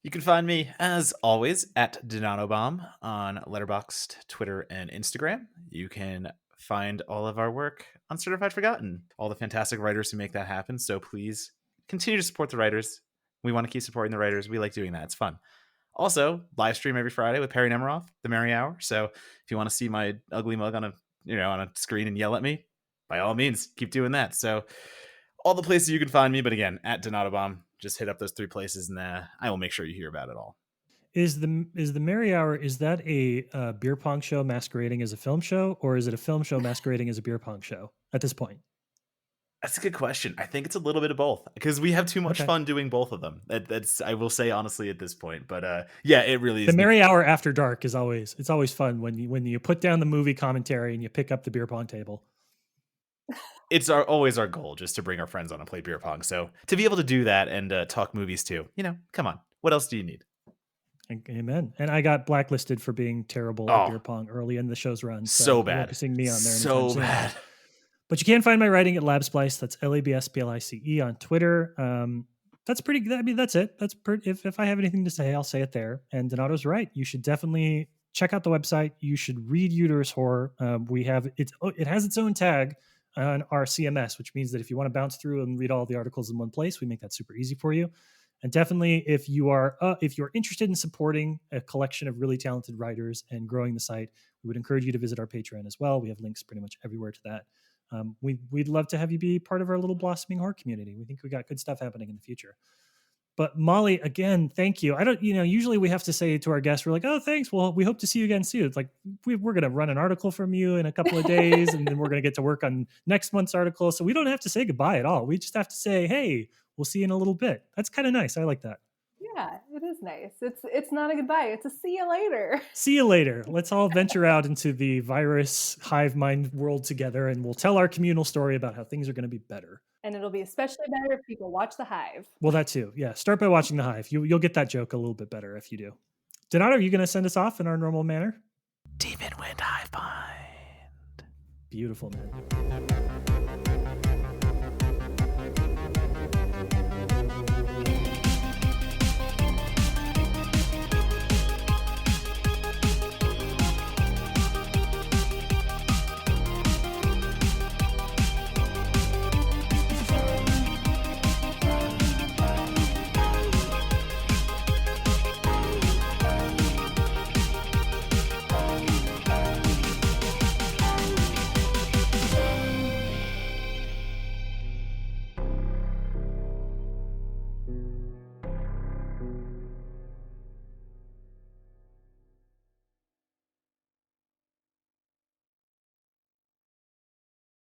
You can find me, as always, at DonatoBomb on Letterboxd, Twitter, and Instagram. You can find all of our work on Certified Forgotten, all the fantastic writers who make that happen. So please continue to support the writers. We want to keep supporting the writers. We like doing that. It's fun. Also, live stream every Friday with Perry Nemiroff, The Merry Hour. So if you want to see my ugly mug on a screen and yell at me, by all means, keep doing that. So all the places you can find me, but again, at DonatoBomb, just hit up those 3 places and I will make sure you hear about it all. Is the Merry Hour, is that a beer pong show masquerading as a film show, or is it a film show masquerading as a beer pong show at this point? That's a good question. I think it's a little bit of both because we have too much fun doing both of them. That's I will say honestly at this point, but yeah, it really is. The Merry Hour after dark is always fun when you put down the movie commentary and you pick up the beer pong table. It's always our goal just to bring our friends on and play beer pong. So to be able to do that and talk movies too, come on, what else do you need? Amen. And I got blacklisted for being terrible at beer pong early in the show's run. So bad. You won't be seeing me on there. So bad. But you can find my writing at LabSplice. That's LABSPLICE on Twitter. That's pretty good. I mean, that's it. That's if I have anything to say, I'll say it there. And Donato's right. You should definitely check out the website. You should read Uterus Horror. It has its own tag on our CMS, which means that if you want to bounce through and read all the articles in one place, we make that super easy for you. And definitely, if you're interested in supporting a collection of really talented writers and growing the site, we would encourage you to visit our Patreon as well. We have links pretty much everywhere to that. We'd love to have you be part of our little blossoming horror community. We think we got good stuff happening in the future. But Molly, again, thank you. Usually we have to say to our guests, we're like, oh, thanks. Well, we hope to see you again soon. It's like, we're going to run an article from you in a couple of days, and then we're going to get to work on next month's article. So we don't have to say goodbye at all. We just have to say, hey, we'll see you in a little bit. That's kind of nice. I like that. Yeah, it is nice. It's not a goodbye. It's a see you later. See you later. Let's all venture out into the virus hive mind world together, and we'll tell our communal story about how things are going to be better. And it'll be especially better if people watch The Hive. Well, that too. Yeah. Start by watching The Hive. You'll get that joke a little bit better if you do. Donato, are you going to send us off in our normal manner? Deep in wind, hive mind. Beautiful, man.